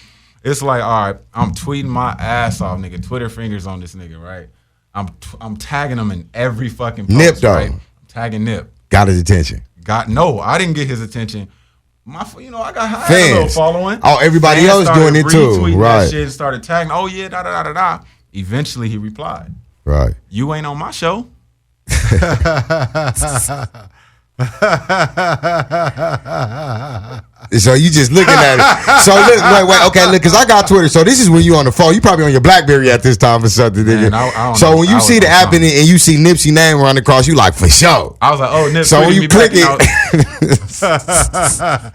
all right, I'm tweeting my ass off, nigga. Twitter fingers on this nigga, right? I'm tagging him in every fucking post, Nip, dog. right? I'm tagging Nip. Got his attention. No, I didn't get his attention. I got fans. A little following. Oh, everybody else doing it too, right? That shit, started tagging. Oh yeah, da da da da da. Eventually, he replied, "Right, you ain't on my show." So you just looking at it. So look, because I got Twitter. So this is when you on the phone. You probably on your BlackBerry at this time or something. Man, I so when you see the app and you see Nipsey name run across, you like, for sure. I was like, oh, Nipsey. So when you click it,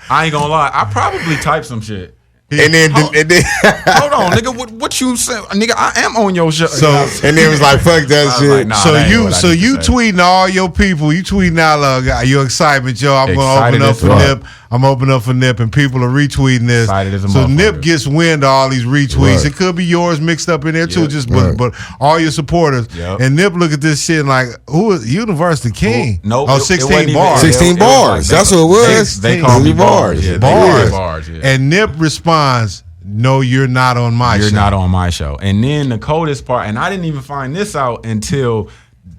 I ain't gonna lie, I probably typed some shit. And then Hold on, nigga. What you say, nigga? I am on your show. So and then it was like, fuck that shit. Like, nah, that ain't what I need you to say. tweeting all your people. You tweeting out your excitement, yo. I'm gonna open up for Nip. I'm opening up for Nip, and people are retweeting this. So Nip gets wind of all these retweets. It could be yours mixed up in there too, but all your supporters. And Nip look at this shit and like, who is University King? Nope. Oh, 16 bars. 16 bars. That's what it was. They call me bars. Yeah, Bars. And Nip responds, "No, you're not on my show. You're not on my show." And then the coldest part, and I didn't even find this out until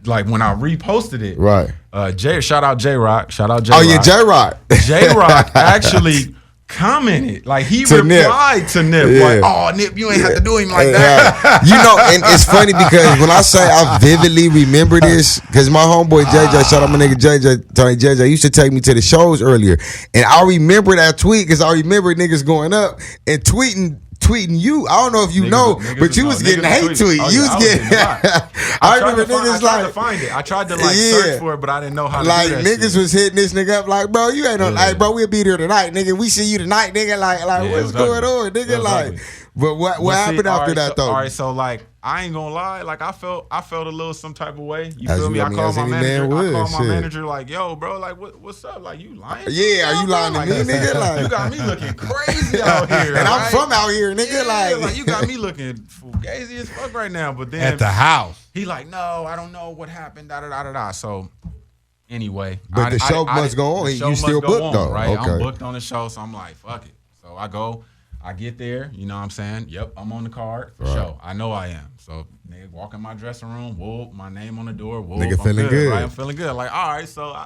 like when I reposted it. Right. Shout out J-Rock. Oh yeah, J-Rock. J-Rock actually commented. Like he replied to Nip. Like, oh Nip, you ain't have to do him like that. You know, and it's funny because when I say I vividly remember this, because my homeboy JJ, shout out my nigga JJ, Tony JJ, used to take me to the shows earlier. And I remember that tweet because I remember niggas going up and tweeting you. I don't know if you know, but you was getting hate tweet. You was getting. I remember niggas like. I tried to find it. I tried to search for it, but I didn't know how to do that niggas shit. was hitting this nigga up like, bro, you ain't on. Like, bro, we'll be there tonight, nigga. We see you tonight, nigga. Like what's going on, nigga? Like, but what happened after that though? All right, so like, I ain't gonna lie, like I felt a little some type of way. You feel me? I called my manager. Like, yo, bro, like what's up? Like, you lying? Yeah, are you lying to me, nigga? Like, you got me looking crazy out here, and I'm from out here, nigga. Like you got me looking fugazi as fuck right now. But then at the house, he like, no, I don't know what happened. Da da da da da. So anyway, but the show must go on. You still booked though, right? Okay. I'm booked on the show, so I'm like, fuck it. So I go. I get there, you know what I'm saying? Yep, I'm on the card for sure. I know I am. So, nigga, walk in my dressing room, whoop, my name on the door, whoop. Nigga feeling good. Right? I'm feeling good. Like, all right, so,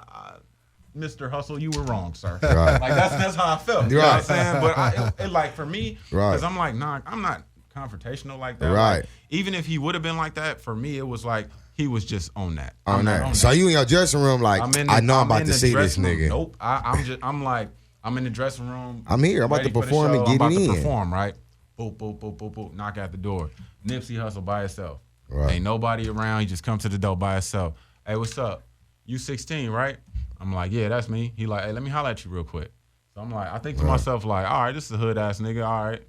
Mr. Hustle, you were wrong, sir. Right. Like, that's how I felt. You know what I'm saying? But it like, for me, because I'm like, nah, I'm not confrontational like that. Right. Like, even if he would have been like that, for me, it was like, he was just on that. On that. So, you in your dressing room, like, I know I'm about to see this nigga. Nope. I'm like, I'm in the dressing room. I'm here. I'm about to perform and get it in. I'm about to perform, right? Boop, boop, boop, boop, boop. Knock out the door. Nipsey Hussle by himself. Right. Ain't nobody around. He just come to the door by himself. Hey, what's up? You 16, right? I'm like, yeah, that's me. He like, hey, let me holler at you real quick. So I'm like, I think to myself, like, all right, this is a hood ass nigga. All right,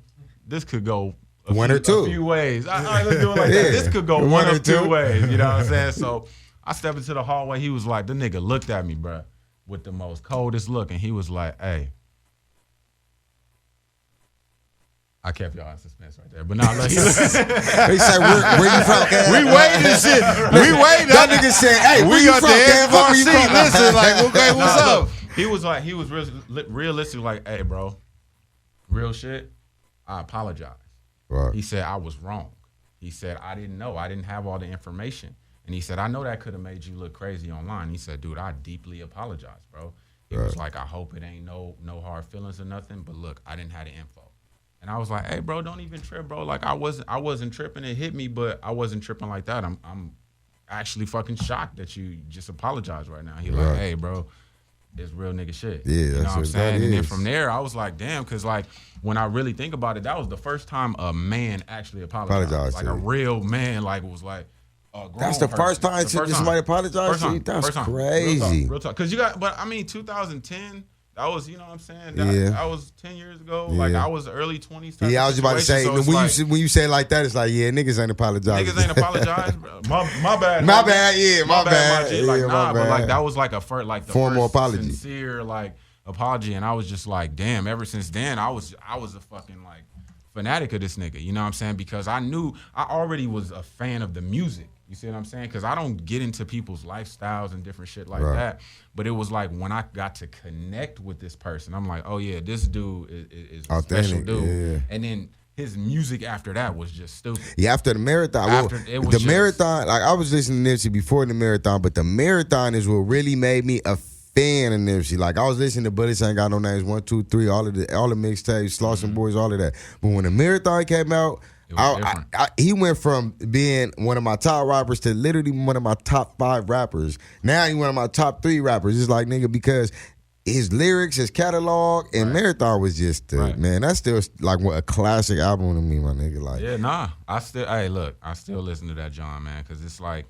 this could go a few ways. All right, let's do it like that. This could go one or two ways. You know what I'm saying? So I stepped into the hallway. He was like, the nigga looked at me, bro, with the most coldest look, and he was like, hey. I kept y'all in suspense right there, but now let's. He said, "Where you from?" We waiting, shit. We waiting. That nigga said, "Hey, where you from?" Where you from? Listen, like, okay, what's up? He was realistic, like, "Hey, bro, real shit. I apologize." Right. He said I was wrong. He said I didn't know. I didn't have all the information, and he said I know that could have made you look crazy online. He said, "Dude, I deeply apologize, bro." He was like, "I hope it ain't no hard feelings or nothing, but look, I didn't have the info." And I was like, "Hey, bro, don't even trip, bro. Like, I wasn't tripping. It hit me, but I wasn't tripping like that. I'm actually fucking shocked that you just apologized right now." He like, "Hey, bro, it's real nigga shit." Yeah, you know that's what I'm saying. And then from there, I was like, "Damn," because like when I really think about it, that was the first time a man actually apologized. Like a real man, like was like. That's the first time somebody apologized to you. That's crazy. Real talk. Because you got, but I mean, 2010. That was, you know what I'm saying? That was 10 years ago. Yeah. Like, I was early 20s. Yeah, I was about to say, so when you say it like that, it's like, yeah, niggas ain't apologizing. Niggas ain't apologizing. My bad. My bad, yeah, my bad. Yeah, like, nah, but like, that was like the formal first apology. Sincere, like, apology. And I was just like, damn, ever since then, I was a fucking, like, fanatic of this nigga. You know what I'm saying? Because I already was a fan of the music. You see what I'm saying? Because I don't get into people's lifestyles and different shit like that. But it was like when I got to connect with this person, I'm like, oh, yeah, this dude is a special dude. Yeah. And then his music after that was just stupid. Yeah, after the marathon. Marathon, like I was listening to Nipsey before the marathon, but the marathon is what really made me a fan of Nipsey. Like I was listening to Bullets Ain't Got No Names, 1, 2, 3, all the mixtapes, Slauson Boys, all of that. But when the marathon came out, he went from being one of my top rappers to literally one of my top 5 rappers. Now he's one of my top 3 rappers. It's like, nigga, because his lyrics, his catalog, and Marathon was just, man, that's still like a classic album to me, my nigga. Like, yeah, nah. I still listen to that John, man, because it's like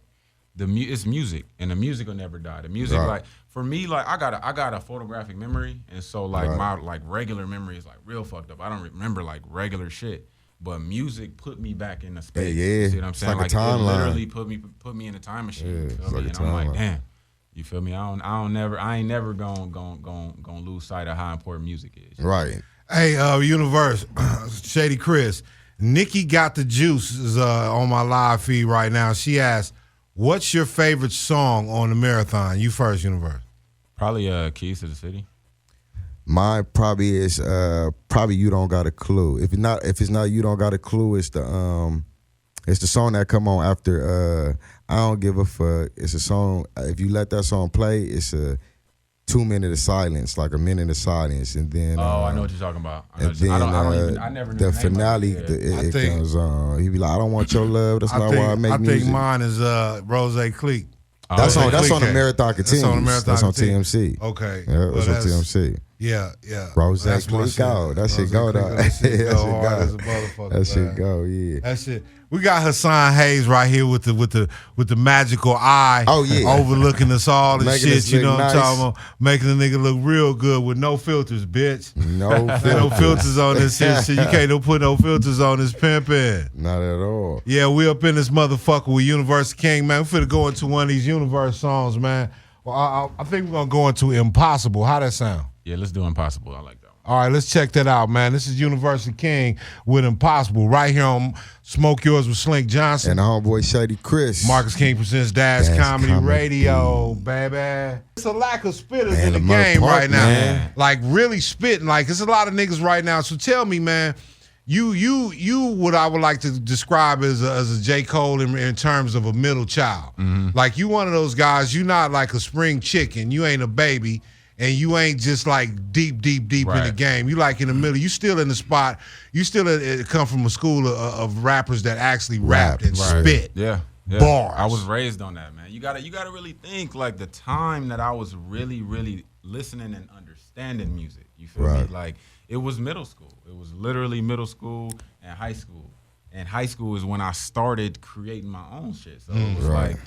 it's music, and the music will never die. The music, Right. like for me, like I got a photographic memory, and so like my like regular memory is like real fucked up. I don't remember like regular shit, but music put me back in the space. Yeah. You see what I'm saying? It's like a it timeline. literally put me in a time machine. Yeah, You feel it's me? like a And I'm like, timeline. damn. You feel me? I ain't never gonna lose sight of how important music is. Right. Hey, Universe, Shady Chriss, Nikki Got the Juice is on my live feed right now. She asked, what's your favorite song on the marathon? You first, Universe. Probably Keys to the City. Mine probably is probably You Don't Got a Clue. If it's not You Don't Got a Clue, it's the song that come on after I Don't Give a Fuck. It's a song, if you let that song play, it's a 2 minute of silence, like a minute of silence, and then I know what you're talking about. and then I never knew the name of it. finale, Yeah. it think- comes on. He be like, I don't want your love. That's not why I make I music. think mine is Rose Clique. That's on the Clique. Marathon Continues. That's on the Marathon That's on Continues. TMC. Okay. Yeah, Well, that's on that's- TMC. Yeah. Rose That's my Clique shit. out. That shit Rose go, Clique, dog. that shit That go shit hard go. as a motherfucker, That shit man. go, yeah. That's it. We got Hassan Hayes right here with the magical eye. Oh, yeah. Overlooking us all and Making shit. us You know look what I'm nice. talking about? Making the nigga look real good with no filters, bitch. No Ain't no filters on this shit. You can't put no filters on this pimpin'. Not at all. Yeah, we up in this motherfucker with Universe King, man. We finna go into one of these Universe songs, man. Well, I think we're gonna go into Impossible. How that sound? Yeah, let's do Impossible. I like that one. All right, let's check that out, man. This is Universal King with Impossible right here on Smoke Yours with Slink Johnson. And the homeboy Shady Chriss. Marcus King presents Dash Dash Comedy Comedy. Radio, baby. It's a lack of spitters Man, in the the Mud game Park, right now. man. Like really spitting. Like there's a lot of niggas right now. So tell me, man, you what I would like to describe as a J. Cole in terms of a middle child. Mm-hmm. Like you one of those guys, you not like a spring chicken. You ain't a baby. And you ain't just like deep in the Right. game. You like in the middle. You still in the spot. You still come from a school of rappers that actually rapped and Right. spit. Yeah. Bars. I was raised on that, man. You gotta really think like the time that I was really listening and understanding music. You feel Right. me? Like it was middle school. It was literally middle school and high school. And high school is when I started creating my own shit. So it was Right. like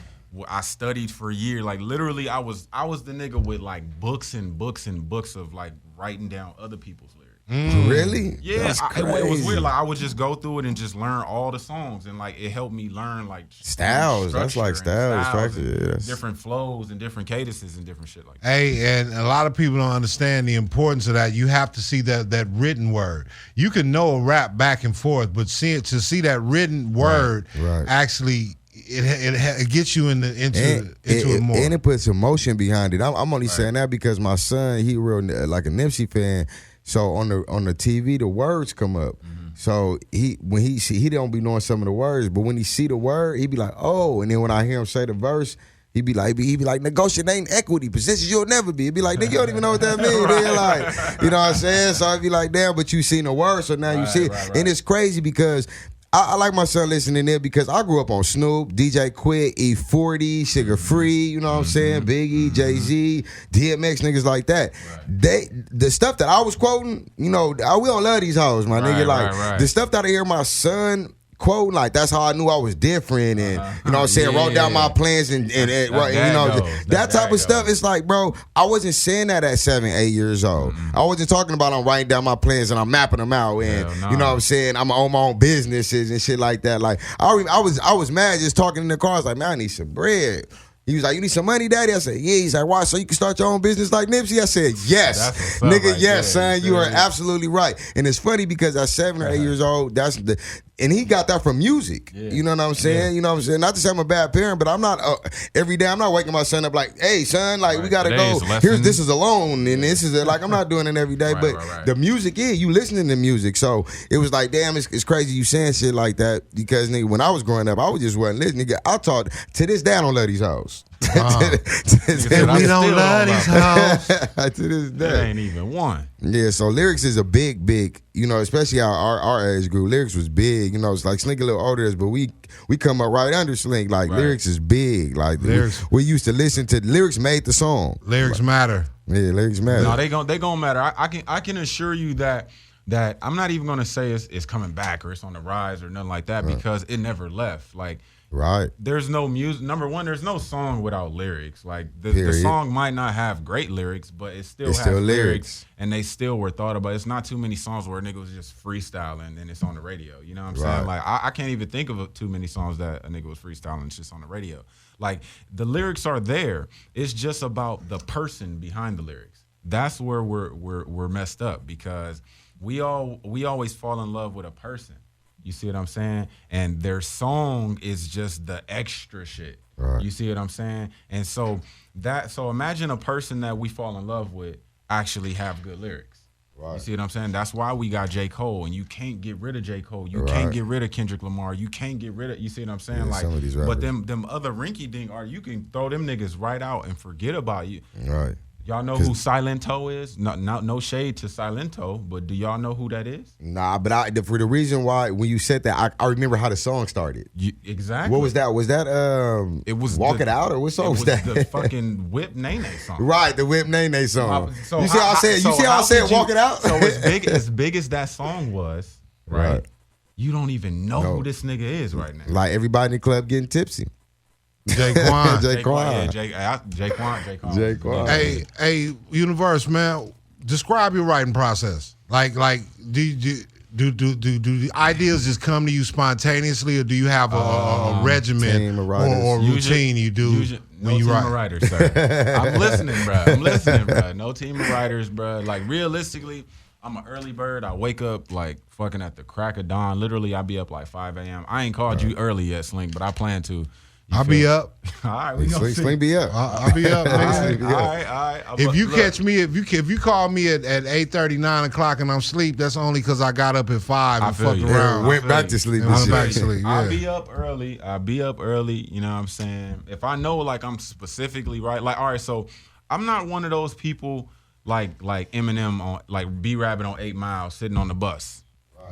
I studied for a year. Like literally, I was the nigga with like books and books and books of like writing down other people's lyrics. Really? Yeah, That's it was crazy. weird. Like I would just go through it and just learn all the songs, and like it helped me learn like Styles. That's like structure and styles, structure, and yeah, that's- different flows and different cadences and different shit like that. Hey, and a lot of people don't understand the importance of that. You have to see that written word. You can know a rap back and forth, but to see that written word right. actually it gets you into it more. And it puts emotion behind it. I'm only saying that because my son, he real like a Nipsey fan. So on the TV, the words come up. So when he don't be knowing some of the words, but when he see the word, he be like, oh. And then when I hear him say the verse, he be like, negotiate ain't equity positions you'll never be. He be like, nigga, you don't even know what that means. Then like, you know what I'm saying? So I be like, damn, but you seen the word, so now you see it. right. And it's crazy because I like my son listening there because I grew up on Snoop, DJ Quick, E40, Sugar Free, you know what I'm saying? Biggie, Jay-Z, DMX, niggas like that. The stuff that I was quoting, you know, we don't love these hoes, my nigga. Like, right. the stuff that I hear my son quoting, like, that's how I knew I was different. And, you know what I'm saying? Wrote down my plans and you know, that type of stuff. It's like, bro, I wasn't saying that at 7, 8 years old. I wasn't talking about I'm writing down my plans and I'm mapping them out. And, you know what I'm saying? I'm on my own businesses and shit like that. Like, I was mad just talking in the car. I was like, man, I need some bread. He was like, you need some money, daddy? I said, yeah. He's like, why? So you can start your own business like Nipsey? I said, yes. That's what's up Nigga, right yes, there. son. You are absolutely right. And it's funny because at 7 or 8 years old, and he got that from music. You know what I'm saying? You know what I'm saying? Not to say I'm a bad parent, but I'm not, every day, I'm not waking my son up like, hey, son, like, we got to go. This is alone, and this is, like, I'm not doing it every day. But the music is, you listening to music. So it was like, damn, it's crazy you saying shit like that because, nigga, when I was growing up, I was just wasn't listening. Nigga, I taught, to this day, I don't love these hoes. We don't love these hoes. To this day. There ain't even one. Yeah, so lyrics is a big, you know, especially our age group. Lyrics was big, you know. It's like Slink a little older, but we come up right under Slink. Like lyrics is big. Like Lyrics. we used to listen to lyrics made the song. Lyrics matter. Yeah, lyrics matter. No, they gonna matter. I can assure you that I'm not even gonna say it's coming back or it's on the rise or nothing like that because it never left. Like Right. There's no music. Number one, there's no song without lyrics. Like the song might not have great lyrics, but it still has lyrics, and they still were thought about. It's not too many songs where a nigga was just freestyling and it's on the radio. You know what I'm saying? Like I can't even think of too many songs that a nigga was freestyling. It's just on the radio. Like the lyrics are there. It's just about the person behind the lyrics. That's where we're messed up, because we always fall in love with a person. You see what I'm saying? And their song is just the extra shit. Right. You see what I'm saying? And so imagine a person that we fall in love with actually have good lyrics. Right. You see what I'm saying? That's why we got J. Cole, and you can't get rid of J. Cole. You can't get rid of Kendrick Lamar. You can't get rid of, you see what I'm saying? Yeah, like, some of these but them other rinky-dink you can throw them niggas right out and forget about you. Right. Y'all know who Silento is? No shade to Silento, but do y'all know who that is? Nah, but for the reason why when you said that, I remember how the song started. Exactly. What was that? Was that it was Walk It Out, or what song was that? The fucking Whip Nene song. Right, the Whip Nene song. So you see how I said? You see how I said Walk It Out? So as big as that song was, right? You don't even know who this nigga is right now. Like everybody in the club getting tipsy. Jaquan. Jaquan. Hey, Universe, man, describe your writing process. Like, do the ideas just come to you spontaneously, or do you have a regimen or routine you do when you write? No team of writers, sir. I'm listening, bro. No team of writers, bro. Like, realistically, I'm an early bird. I wake up like fucking at the crack of dawn. Literally, I be up like 5 a.m. I ain't called you early yet, Slink, but I plan to. I'll be up. All right, we gonna see. Slink be up. I'll be up. All right. If you catch me, if you call me at 8:30, 9 o'clock, and I'm asleep, that's only because I got up at 5 and fucked around. Went back to sleep. Went back to sleep. I'll be up early. You know what I'm saying? If I know, like, I'm specifically right. Like, all right, so I'm not one of those people like Eminem on like B-Rabbit on 8 Mile sitting on the bus.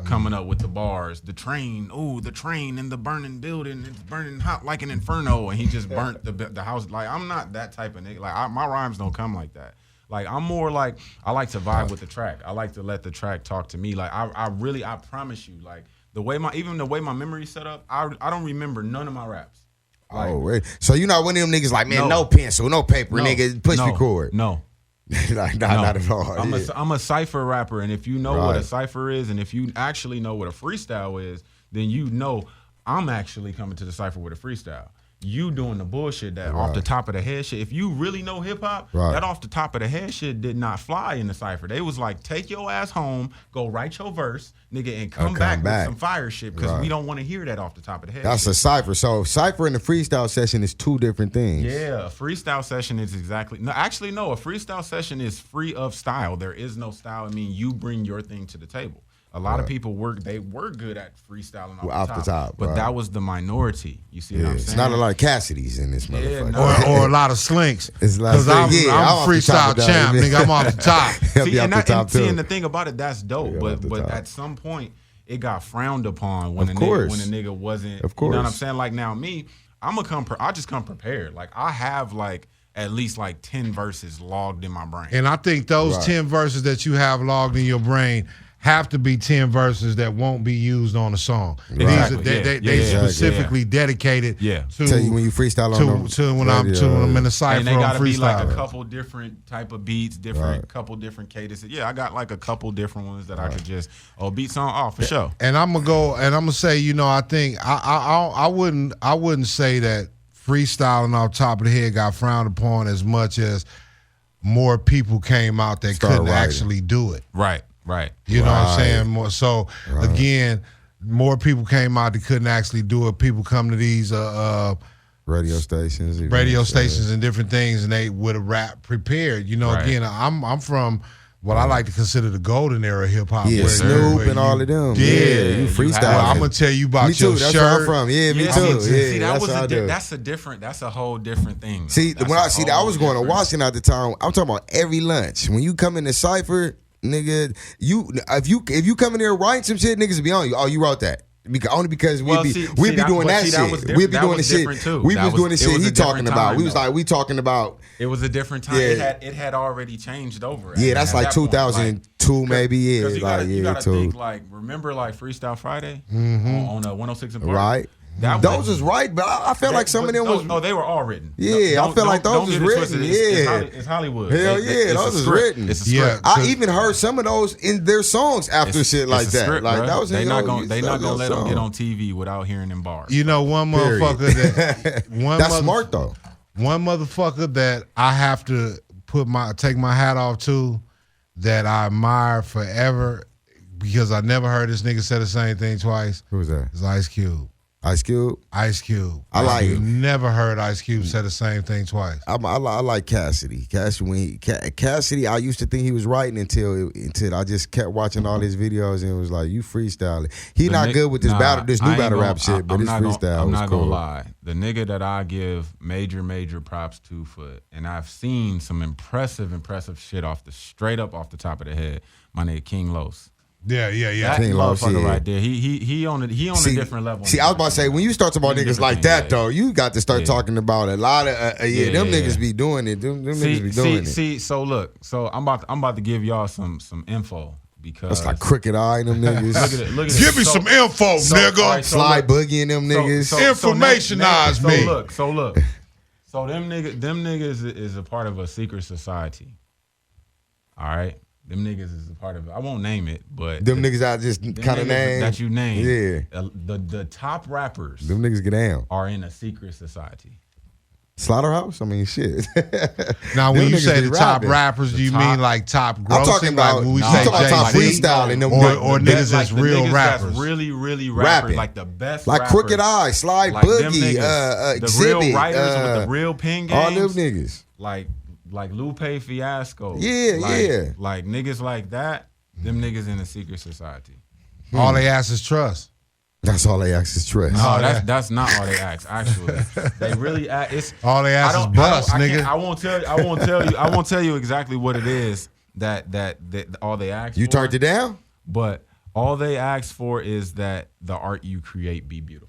Coming up with the bars, the train in the burning building, it's burning hot like an inferno, and he just burnt the house. Like, I'm not that type of nigga. Like, my rhymes don't come like that. Like, I'm more like, I like to vibe with the track. I like to let the track talk to me. Like, I promise you, like, the way my memory's set up, I don't remember none of my raps. Like, wait. So you're not one of them niggas like, man, no pencil, no paper, nigga, push record. No. Like, not at all. I'm a cypher rapper, and if you know what a cypher is, and if you actually know what a freestyle is, then you know I'm actually coming to the cypher with a freestyle. You doing the bullshit that off the top of the head shit. If you really know hip hop, that off the top of the head shit did not fly in the cypher. They was like, take your ass home, go write your verse, nigga, and come back with some fire shit, because we don't want to hear that off the top of the head. That's a cypher. So cypher and the freestyle session is two different things. Yeah, a freestyle session is a freestyle session is free of style. There is no style. I mean, you bring your thing to the table. A lot of people were good at freestyling off the top, but that was the minority. You see what I'm saying? It's not a lot of Cassidy's in this motherfucker. Or a lot of Slinks. Because I'm a freestyle champ, nigga. I'm off the top. And the thing about it, that's dope. But at some point, it got frowned upon when a nigga wasn't. Of course. You know what I'm saying? Like, now me, I just come prepared. Like, I have like at least like 10 verses logged in my brain. And I think those 10 verses that you have logged in your brain have to be 10 verses that won't be used on a song. Exactly. They specifically dedicated to tell you when you freestyle when I'm in a cypher. And they gotta be like a couple different type of beats, couple different cadences. Yeah, I got like a couple different ones that I could just beat song for sure. And I'm gonna say, you know, I think I wouldn't say that freestyling off top of the head got frowned upon as much as more people came out that couldn't actually do it. Right. You know what I'm saying? More so, again, more people came out that couldn't actually do it. People come to these radio stations and different things, and they would have rap prepared. You know, again, I'm from what I like to consider the golden era of hip hop. Yeah, Snoop and all of them. Yeah, you freestyle. I'm gonna tell you about your shirt. That's where I'm from. Yeah, me too. See, that's a whole different thing. See, I was going to Washington at the time. I'm talking about every lunch. When you come in the cypher, nigga, if you come in there writing some shit, niggas be on you. Oh, you wrote that. Only because we be doing that shit. We be doing the shit. We was doing the shit he talking about. We was like, we talking about. It was a different time. It had already changed over. Yeah, that's like 2002 maybe. Yeah, you gotta think, like, remember like Freestyle Friday on 106 and Park? Right. Those is right, but I feel like some of them was. Oh, they were all written. Yeah, I feel like those is written. Yeah, it's Hollywood. Hell yeah, those is written. It's a script. I even heard some of those in their songs after shit like that. Script, like bro. that was they not gonna let them get on TV without hearing them bars. You know, one motherfucker that that's smart though. One motherfucker that I have to take my hat off to, that I admire forever, because I never heard this nigga say the same thing twice. Who was that? It's Ice Cube. Ice Cube? Ice Cube. I like it. Never heard Ice Cube say the same thing twice. I like Cassidy. Cassidy, I used to think he was writing until I just kept watching all his videos and it was like, you freestyling. He not good with this new battle rap shit, but his freestyle was cool. I'm not gonna lie. The nigga that I give major props to and I've seen some impressive shit straight up off the top of the head, my nigga King Los. Yeah. That King motherfucker right there. He on a different level. See, I was about to say, when you start talking about niggas like that, though, you got to start talking about a lot of them niggas be doing it. Them niggas be doing it. So look, I'm about to give y'all some info because it's like Crooked Eye, them niggas. look at Give me some info, nigga. Right, Sly Boogie and them niggas. Informationize me. So look. So them niggas is a part of a secret society. All right. Them niggas is a part of it. I won't name it, but them niggas I just kind of named that you named. Yeah. The top rappers. Them niggas get down. Are in a secret society. Slaughterhouse? I mean, shit. Now, when you say the top rappers, do you mean like top grossing? I'm talking about, like when we say top freestyling them or niggas that's real rappers. That's really rappers, like the best like rappers. Crooked Eye, Sly like Boogie, the Exhibit, real writers with the real pen games. All them niggas. Like Lupe Fiasco. Yeah. Like niggas like that, them niggas in a secret society. All they ask is trust. That's all they ask is trust. No, that's not all they ask. Actually, they really ask. It's all they ask is bust, nigga. I won't tell you exactly what it is that all they ask. You turned it down, but all they ask for is that the art you create be beautiful.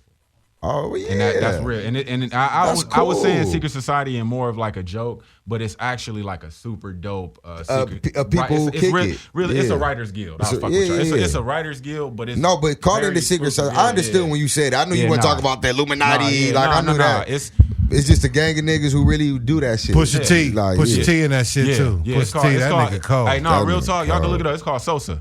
Oh yeah, and that's real. And I was saying secret society in more of like a joke, but it's actually like a super dope secret. People it's a writers guild. It's a writers guild, but it's but call it the secret society. I understood when you said it. I knew you want to talk about that Illuminati. I knew that. It's just a gang of niggas who really do that shit. Push your T. Push your T in that shit too. Push your T. That nigga cold. Hey, no, real talk. Y'all can look it up. It's called Sosa.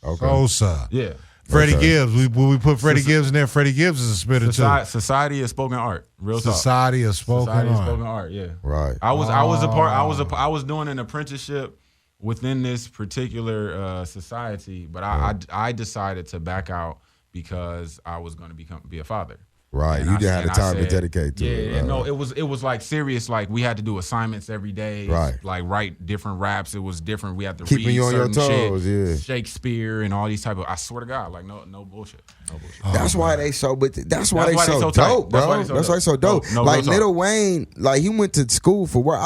Okay. Sosa. Yeah. Freddie Gibbs. We put Freddie Gibbs in there. Freddie Gibbs is a spitter too. Society of Spoken Art. Real talk. Society of Spoken Art. Yeah. Right. I was doing an apprenticeship within this particular society, but I decided to back out because I was going to be a father. Right, and you didn't have the time to dedicate to it. Yeah, no, it was like serious. Like we had to do assignments every day. Right, like write different raps. It was different. We had to keeping read you on your toes. Shit, yeah, Shakespeare and all these type of. I swear to God, like no bullshit. No bullshit. That's why they so. But that's why they so dope, bro. That's why they so dope. No, like Lil Wayne, like he went to school for work.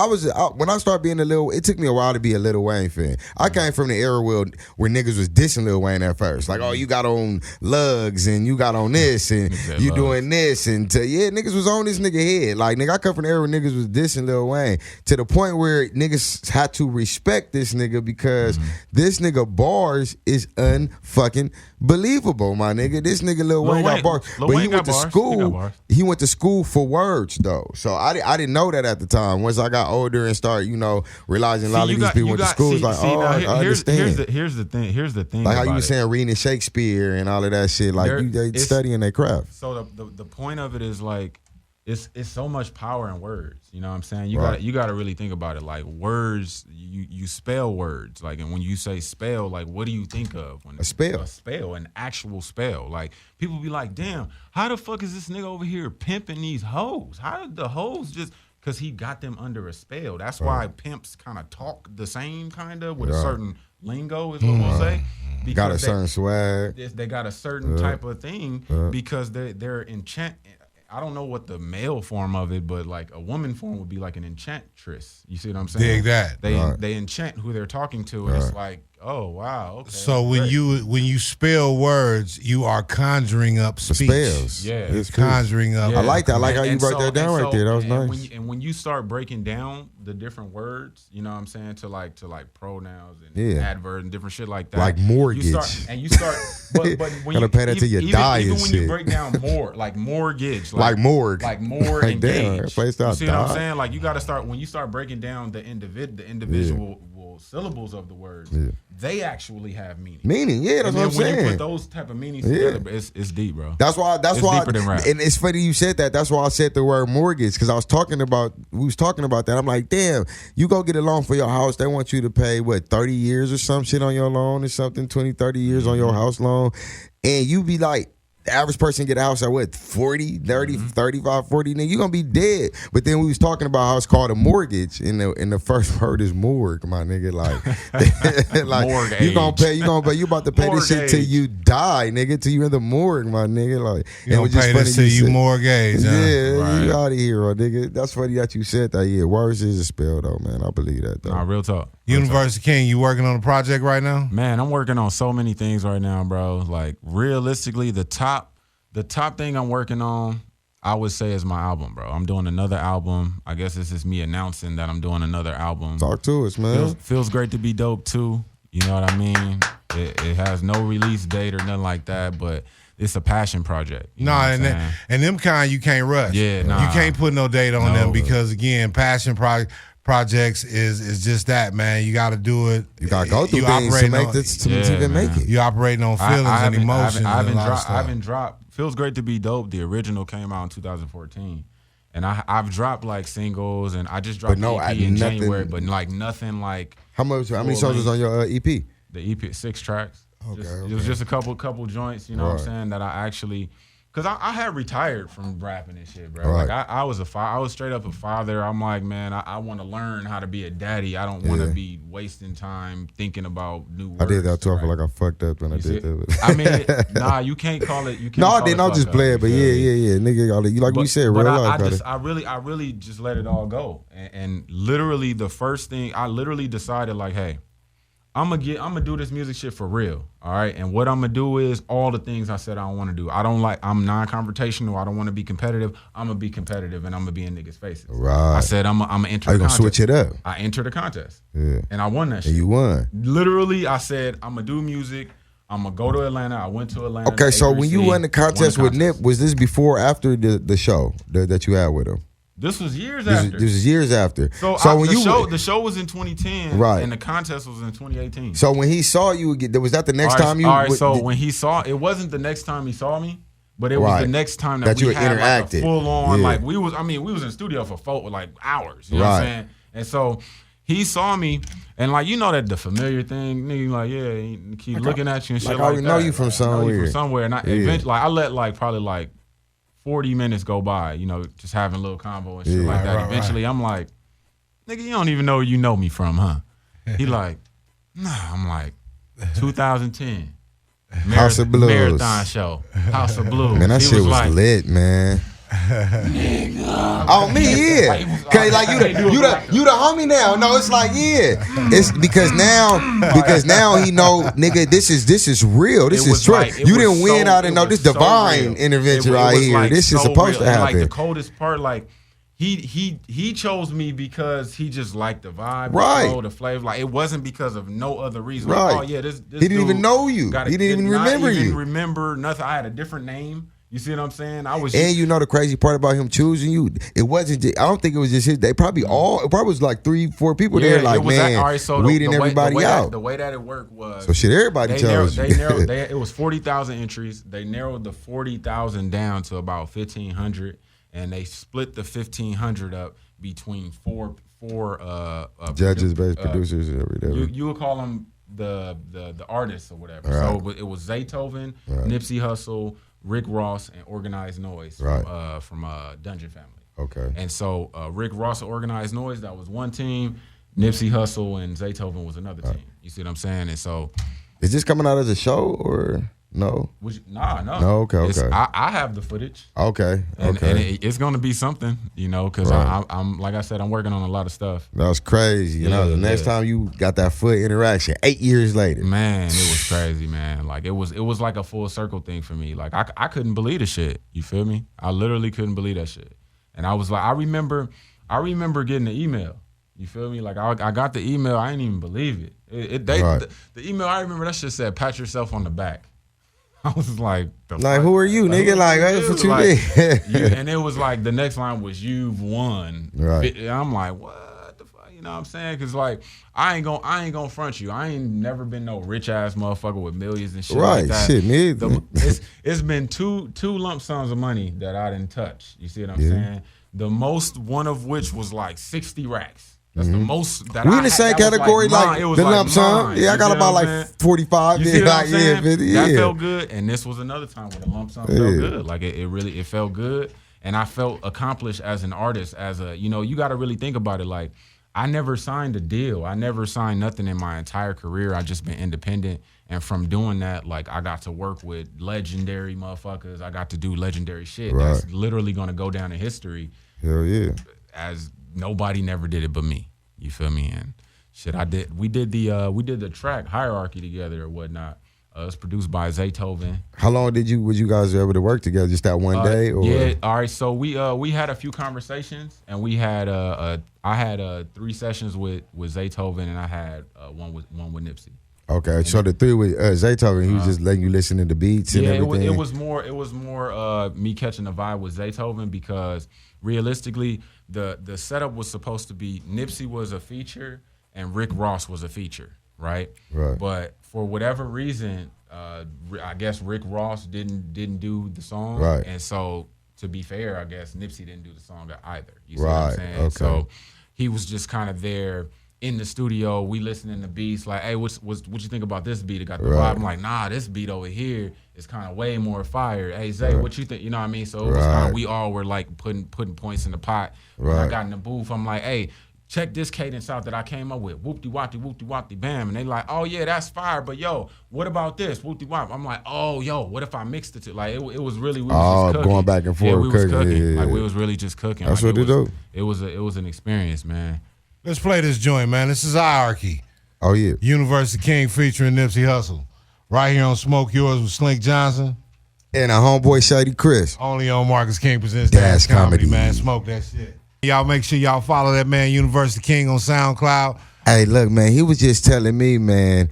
When I started being it took me a while to be a Lil Wayne fan. I came from the era where niggas was dissing Lil Wayne at first. Like, oh, you got on lugs and you got on this and you doing this and niggas was on this nigga head. Like, nigga, I come from the era where niggas was dissing Lil Wayne to the point where niggas had to respect this nigga because this nigga bars is unfucking believable, my nigga. This nigga Lil Wayne got bars. But he went to school. He went to school for words though. So I didn't know that at the time. Once I got older and started, realizing a lot of these people went to school, I understand. Here's the thing. Like how you were saying reading Shakespeare and all of that shit. Like they studying their craft. So the point of it is like it's so much power in words. You know what I'm saying? You gotta really think about it. Like words, you spell words. Like, and when you say spell, like what do you think of when a spell? A spell, an actual spell. Like people be like, damn, how the fuck is this nigga over here pimping these hoes? How did the hoes just? Because he got them under a spell. That's why pimps kind of talk the same kind of with a certain lingo is what we'll say. Because got a certain swag. They got a certain type of thing because they're enchant. I don't know what the male form of it, but like a woman form would be like an enchantress. You see what I'm saying? Dig that. They enchant who they're talking to, and it's like Oh wow. Okay. So when you spell words, you are conjuring up speech. Spells. Yeah. It's cool. Conjuring up. I like that. I like how you broke that down right there. That was nice. When you start breaking down the different words, you know what I'm saying, to like pronouns and adverbs and different shit like that. Like mortgage. You start but when Gotta you pay that till you die even and when shit. you break down more, like mortgage, Like morgue. like more Like, and damn, gauge. that place You out see what I'm die. saying? Like you gotta start when you start breaking down the individual syllables of the words, they actually have meaning. Meaning, yeah, that's And what I'm then when saying. you put those type of meanings together, it's deep, bro. That's why. It's deeper than rap. And it's funny you said that. That's why I said the word mortgage, because we was talking about that. I'm like, damn, you go get a loan for your house. They want you to pay what 30 years or some shit on your loan or something, 20, 30 years on your house loan, and you be like. The average person get a house at what 40, 30, 35, 40, nigga, you gonna be dead. But then we was talking about how it's called a mortgage, and the first word is morgue, my nigga. Like, like Mortgage. you about to pay this shit till you die, nigga, till you in the morgue, my nigga. Like, You gonna pay this till you mortgage. Huh? Yeah, you out of here, nigga. That's funny that you said that. Yeah, words is a spell though, man. I believe that though. Nah, real talk. University King, you working on a project right now? Man, I'm working on so many things right now, bro. Like realistically, the top thing I'm working on, I would say, is my album, bro. I'm doing another album. I guess this is me announcing that I'm doing another album. Talk to us, man. Feels great to be dope too. You know what I mean? It has no release date or nothing like that, but it's a passion project. And them kind you can't rush. Yeah, nah. You can't put no date on them because again, passion projects is just that, man. You got to do it. You got to go through things to make this to even make it. You operating on feelings and emotions. I haven't dropped. Feels great to be dope. The original came out in 2014, and I've dropped like singles, and I just dropped the EP in January, but like nothing like. How many songs was on your EP? The EP, 6 tracks. Okay, It was just a couple joints, you know what I'm saying, that I actually. Cause I had retired from rapping and shit, bro. Right. Like I was straight up a father. I'm like, man, I want to learn how to be a daddy. I don't want to be wasting time thinking about new words. I did that too. Right? I feel like I fucked up when I did that. I mean, you can't call it. You can't. No, I call didn't. it I'll just fuck play up, it. But you yeah, nigga, you like we said, real life. I really just let it all go, and literally the first thing I literally decided, like, hey, I'm gonna do this music shit for real, all right? And what I'm gonna do is all the things I said I don't want to do. I'm non-confrontational. I don't want to be competitive. I'm gonna be competitive, and I'm gonna be in niggas' faces. Right. I said I'm gonna enter. Are you the gonna contest. switch it up? I entered the contest, Yeah, and I won that shit. And you won. Literally, I said I'm gonna do music. I'm gonna go to Atlanta. I went to Atlanta. Okay, so when you won the contest with Nip, was this before or after the show that you had with him? This was years after. This was years after. So the show was in 2010, right? And the contest was in 2018. So when he saw you again, was that the next time you? All right. So when he saw, it wasn't the next time he saw me, but it was the next time that we had like a full on. Like we was in the studio for like hours. You know what I'm saying? And so he saw me, and like that the familiar thing, nigga, like he keep looking at you and shit like that. I already know you from somewhere. And eventually, I let probably like 40 minutes go by, just having a little convo and shit like that. Eventually, I'm like, nigga, you don't even know where you know me from, huh? He like, nah. I'm like, 2010. House of Blues. Marathon show. House of Blues. Man, that shit was like, lit, man. Oh, me, yeah. Cause like you the homie now. No, it's like it's because now he know, nigga, this is real. This is true. You didn't win out and know this divine intervention right here. Like this is supposed to happen. And like the coldest part, like he chose me because he just liked the vibe, right? The flavor. Like it wasn't because of no other reason. Right. Like, oh yeah, this he didn't even know you. He didn't even remember you. Remember nothing. I had a different name. You see what I'm saying? And the crazy part about him choosing you, it wasn't. I don't think it was just his. It probably was like 3-4 people there. Like, man, weeding everybody out. The way that it worked was everybody chose. It was 40,000 entries. They narrowed the 40,000 down to about 1,500, and they split the 1,500 up between four judges, producers, and everything. You would call them the artists or whatever. Right. So it was Zaytoven, Nipsey Hussle, Rick Ross, and Organized Noise from Dungeon Family. Okay. And so Rick Ross and Organized Noise, that was one team. Nipsey Hussle and Zaytoven was another team. You see what I'm saying? And so, is this coming out as a show or? No. No. No, okay. I have the footage. Okay. And it's going to be something, because I'm like I said, I'm working on a lot of stuff. That was crazy. The next time you got that foot interaction, 8 years later. Man, it was crazy, man. Like it was like a full circle thing for me. Like I couldn't believe the shit. You feel me? I literally couldn't believe that shit. And I was like, I remember getting the email. You feel me? Like I got the email. I didn't even believe it. The email, I remember that shit said, pat yourself on the back. I was like, who are you, nigga? Like, that's what you did. And it was like, the next line was, you've won. Right. And I'm like, what the fuck? You know what I'm saying? Because, like, I ain't gonna front you. I ain't never been no rich-ass motherfucker with millions and shit like that. Shit, nigga. It's been two lump sums of money that I didn't touch. You see what I'm saying? The most, one of which was like 60 racks. That's the most that we in the same category, like the lump sum. Yeah, I got about like 45. You see what I'm saying? 50, that felt good. And this was another time where the lump sum felt good. Like it really felt good. And I felt accomplished as an artist, you got to really think about it. Like, I never signed a deal. I never signed nothing in my entire career. I just been independent. And from doing that, like, I got to work with legendary motherfuckers. I got to do legendary shit. Right. That's literally going to go down in history. Hell yeah. As nobody never did it but me. You feel me? And shit, we did the track Hierarchy together or whatnot. It was produced by Zaytoven. How long was you guys able to work together? Just that one day? Or? Yeah. All right. So we had a few conversations, and we had I had 3 sessions with Zaytoven, and I had one with Nipsey. Okay, so the 3 with Zaytoven, he was just letting you listen to the beats and everything. It was more me catching the vibe with Zaytoven, because realistically, the setup was supposed to be Nipsey was a feature and Rick Ross was a feature, right? Right. But for whatever reason, I guess Rick Ross didn't do the song, right? And so, to be fair, I guess Nipsey didn't do the song either. You see what I'm saying? Okay. So he was just kind of there in the studio. We listening to beats like, hey, what you think about this beat? It got the vibe. I'm like, nah, this beat over here is kind of way more fire. Hey Zay, what you think? You know what I mean? So it was kind of, we all were like putting points in the pot. When I got in the booth, I'm like, hey, check this cadence out that I came up with. Whoop-de-wop-de, bam. And they like, oh yeah, that's fire. But yo, what about this? Whoop-de-wop. I'm like, oh yo, what if I mixed it? Like it was really, we was just cooking. Going back and forth. Yeah, we was cooking. Yeah. Like we was really just cooking. That's like, what they do. It was an experience, man. Let's play this joint, man. This is Hierarchy. Oh yeah. University King featuring Nipsey Hussle. Right here on Smoke Yours with Slink Johnson. And our homeboy Shady Chriss. Only on Marcus King Presents Dash Comedy, man. Smoke that shit. Y'all make sure y'all follow that man, University King, on SoundCloud. Hey, look, man, he was just telling me, man,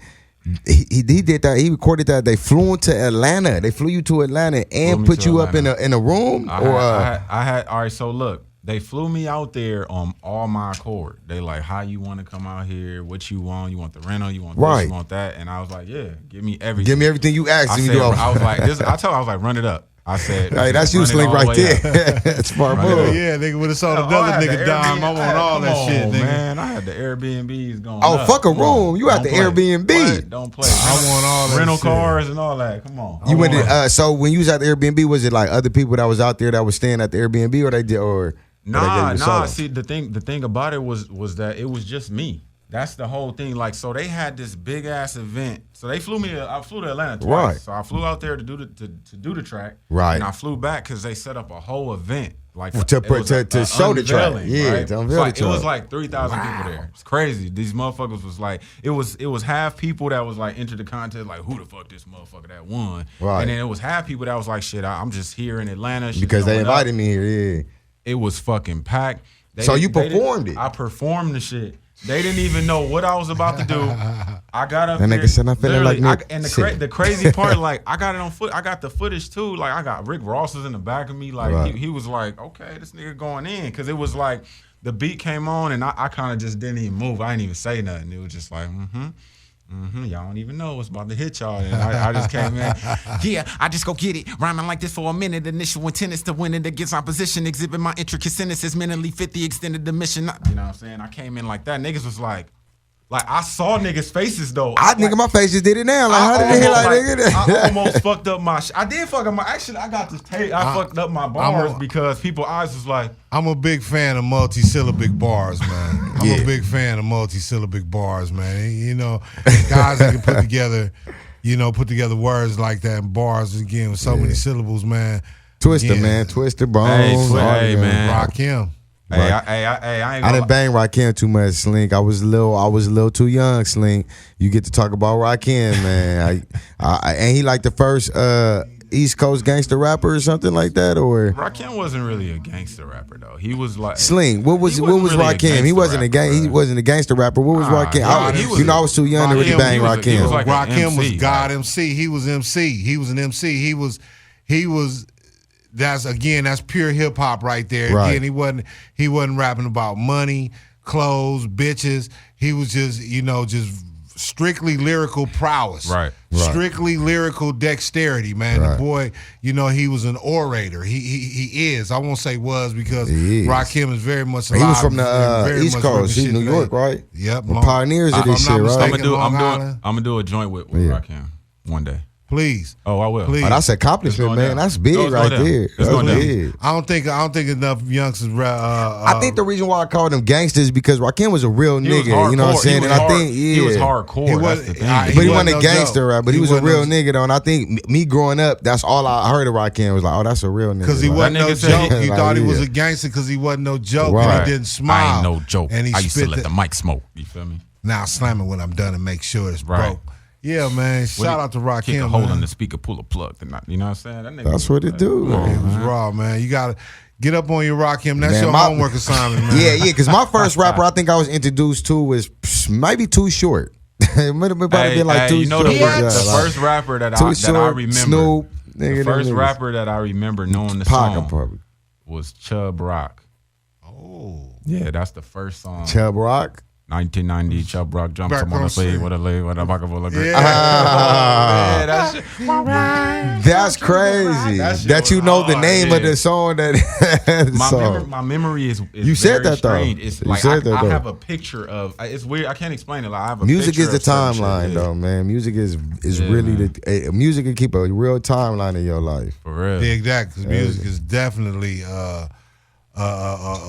he did that. He recorded that. They flew him to Atlanta. They flew you to Atlanta and put you up in a room. I had. All right. So look, they flew me out there on all my accord. They like, how you want to come out here? What you want? You want the rental? You want this? You want that? And I was like, yeah, give me everything. Give me everything you asked me. I was like, this. I was like, run it up. I said, hey, that's you, Slink, right there. That's smart move. Yeah, nigga would have saw another nigga dime. I want all that shit, nigga. Man, I had the Airbnbs going. Oh, fuck a room. You had the Airbnb. What? Don't play. I want all that rental shit. cars and all that. Come on. You went to, so when you was at the Airbnb, was it like other people that was out there that was staying at the Airbnb, or they did, or nah. See, the thing about it was that it was just me. That's the whole thing. Like, so they had this big ass event. So they flew me. I flew to Atlanta twice. Right. So I flew out there to do the track. Right. And I flew back because they set up a whole event, like to show the track. Yeah. Right? To unveil the track. It was like 3,000 people there. It's crazy. These motherfuckers was like, it was half people that was like entered the contest, like, who the fuck this motherfucker that won? Right. And then it was half people that was like, shit, I'm just here in Atlanta. Because they invited me here. Yeah. It was fucking packed. So you performed it. I performed the shit. They didn't even know what I was about to do. I got up there. Nigga said, I'm feeling like Nick. And the crazy part, like, I got it on foot. I got the footage too. Like, I got Rick Ross was in the back of me. Like, he was like, okay, this nigga going in. Because it was like, the beat came on and I kind of just didn't even move. I didn't even say nothing. It was just like, y'all don't even know what's about to hit y'all. And I just came in. Yeah, I just go get it. Rhyming like this for a minute. Initial intent is to win it against opposition. Exhibit my intricate sentences. Mentally fit the extended the mission. You know what I'm saying? I came in like that. Niggas was like I saw niggas' faces though. Nigga, my face just did it now. Like, how did they hit nigga? I almost fucked up my I did fuck up my, actually I got this tape. I fucked up my bars because people's eyes was like. I'm a big fan of multi-syllabic bars, man. I'm a big fan of multi-syllabic bars, man. You know, guys that can put together, put together words like that and bars again with so many syllables, man. Twister, Again. man. Twister, Bones. Hey, man. Rakim. Hey, I ain't I gonna didn't bang Rakim too much, Slink. I was a little too young, Slink. You get to talk about Rakim, man. And he like the first East Coast gangster rapper or something like that, or Rakim wasn't really a gangster rapper though. He was like Slink. What was really Rakim? He wasn't a gang. rapper, He wasn't a gangster rapper. What was Rakim? I was too young to really bang Rakim. He was like an Rakim was MC, God right? MC. He was MC. He was an MC. He was. That's pure hip hop right there. Right. Again, he wasn't rapping about money, clothes, bitches. He was just strictly lyrical prowess. Right. Strictly lyrical dexterity, man. Right. The boy, he was an orator. He is. I won't say was because He is. Rakim is very much alive. He was from the very East much Coast. working He's New shit York, today. right? Yep. The pioneers of this If I'm shit, not right? mistaken, I'm Long Island. gonna do a joint with Rakim one day. Please. Oh, I will. Please. Oh, that's an accomplishment, It's going man. down. That's big It's right going down. there. It's That's going down. big. I don't think enough youngsters. I think the reason why I called him gangsters is because Rakim was a real He was nigga. You know what I'm hardcore. saying? And I think he was hardcore. He That's was- the thing. I- but he wasn't wasn't a no gangster, joke. right? But he He was a wasn't real no- nigga, though. And I think me growing up, that's all I heard of Rakim was like, oh, that's a real nigga. Because he Like, wasn't That no nigga said joke. You Like, thought he was yeah. a gangster because he wasn't no joke Right. and he didn't smile. I ain't no joke. And he I used to spit let the mic smoke. You feel me? Now slam it when I'm done and make sure it's Right. broke. Yeah, man. Shout out to Rakim. Kick a hole in man. the speaker, pull a plug. You know what I'm saying? That nigga That's what it do, Come on, man. It was man. raw, man. You gotta get up on your Rakim. That's Man, your my- homework assignment, man. Yeah, because my first rapper I think I was introduced to was maybe Too Short. It might have been like Too you know Short. the first rapper that Too I Short, remember. Snoop, nigga, The first them niggas. rapper that I remember knowing the Pac, song probably. was Chubb Rock. Oh. Yeah, that's the first song. Chubb Rock. 1990, Chubb Rock jumps Back him on on the sleeve scene. with a leg with a bucket full of grits. Yeah. Yeah, that shit. That's crazy. That shit That you was know the hard, name of yeah. the song that My memory is You said very that, though. strange. It's You like said that, I though. have a picture of. It's weird. I can't explain it. Like I have a music picture is the of certain shit, timeline, yeah. though, man. Music is Yeah, really man. music can keep a real timeline in your life. For real. Yeah, exactly. 'Cause music is definitely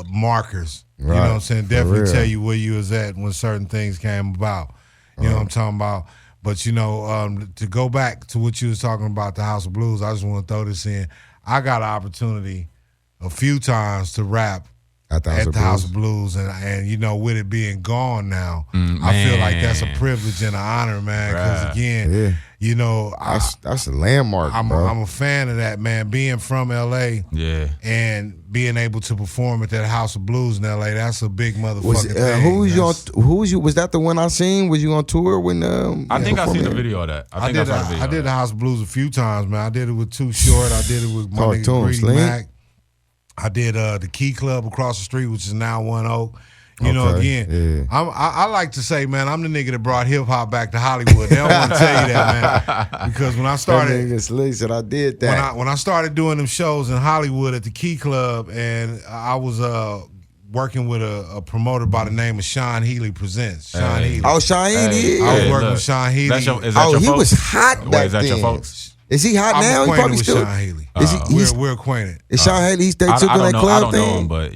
markers. You know what I'm saying? For Definitely real. tell you where you was at when certain things came about. You know what I'm talking about? But to go back to what you was talking about, the House of Blues, I just want to throw this in. I got an opportunity a few times to rap At the at the House of Blues, and with it being gone now, I feel like that's a man. privilege and an honor, man. Because Right. again, That's a landmark, I'm bro. a fan of that, man. Being from LA Yeah. and being able to perform at that House of Blues in LA, that's a big motherfucking was thing. who was you on? That's- Who was you? Was that the one I seen? Was you on tour when? I think I seen the performing? video of that. I I think I did. saw the video. I of did the that. House of Blues a few times, man. I did it with Too Short. I did it with my Talk nigga to him, Greedy Slink. Mac. I did the Key Club across the street, which is now One Oak. You know, Okay, again, I like to say, man, I'm the nigga that brought hip hop back to Hollywood. They don't want to tell you that, man, because when I That started, nigga Slick said I did that. when I started doing them shows in Hollywood at the Key Club, and I was working with a promoter by the name of Sean Healy Presents. Sean Hey. Healy. Oh, Shaheed, I yeah. was working with Sean Healy. Is that Oh, your he folks? was hot Wait, back is that your then. folks? Is he hot I'm now? He acquainted probably with still. Sean Healy. Is he? He's, We're acquainted. is Sean Haley? He stayed I took on don't that know. club I don't know thing. him, but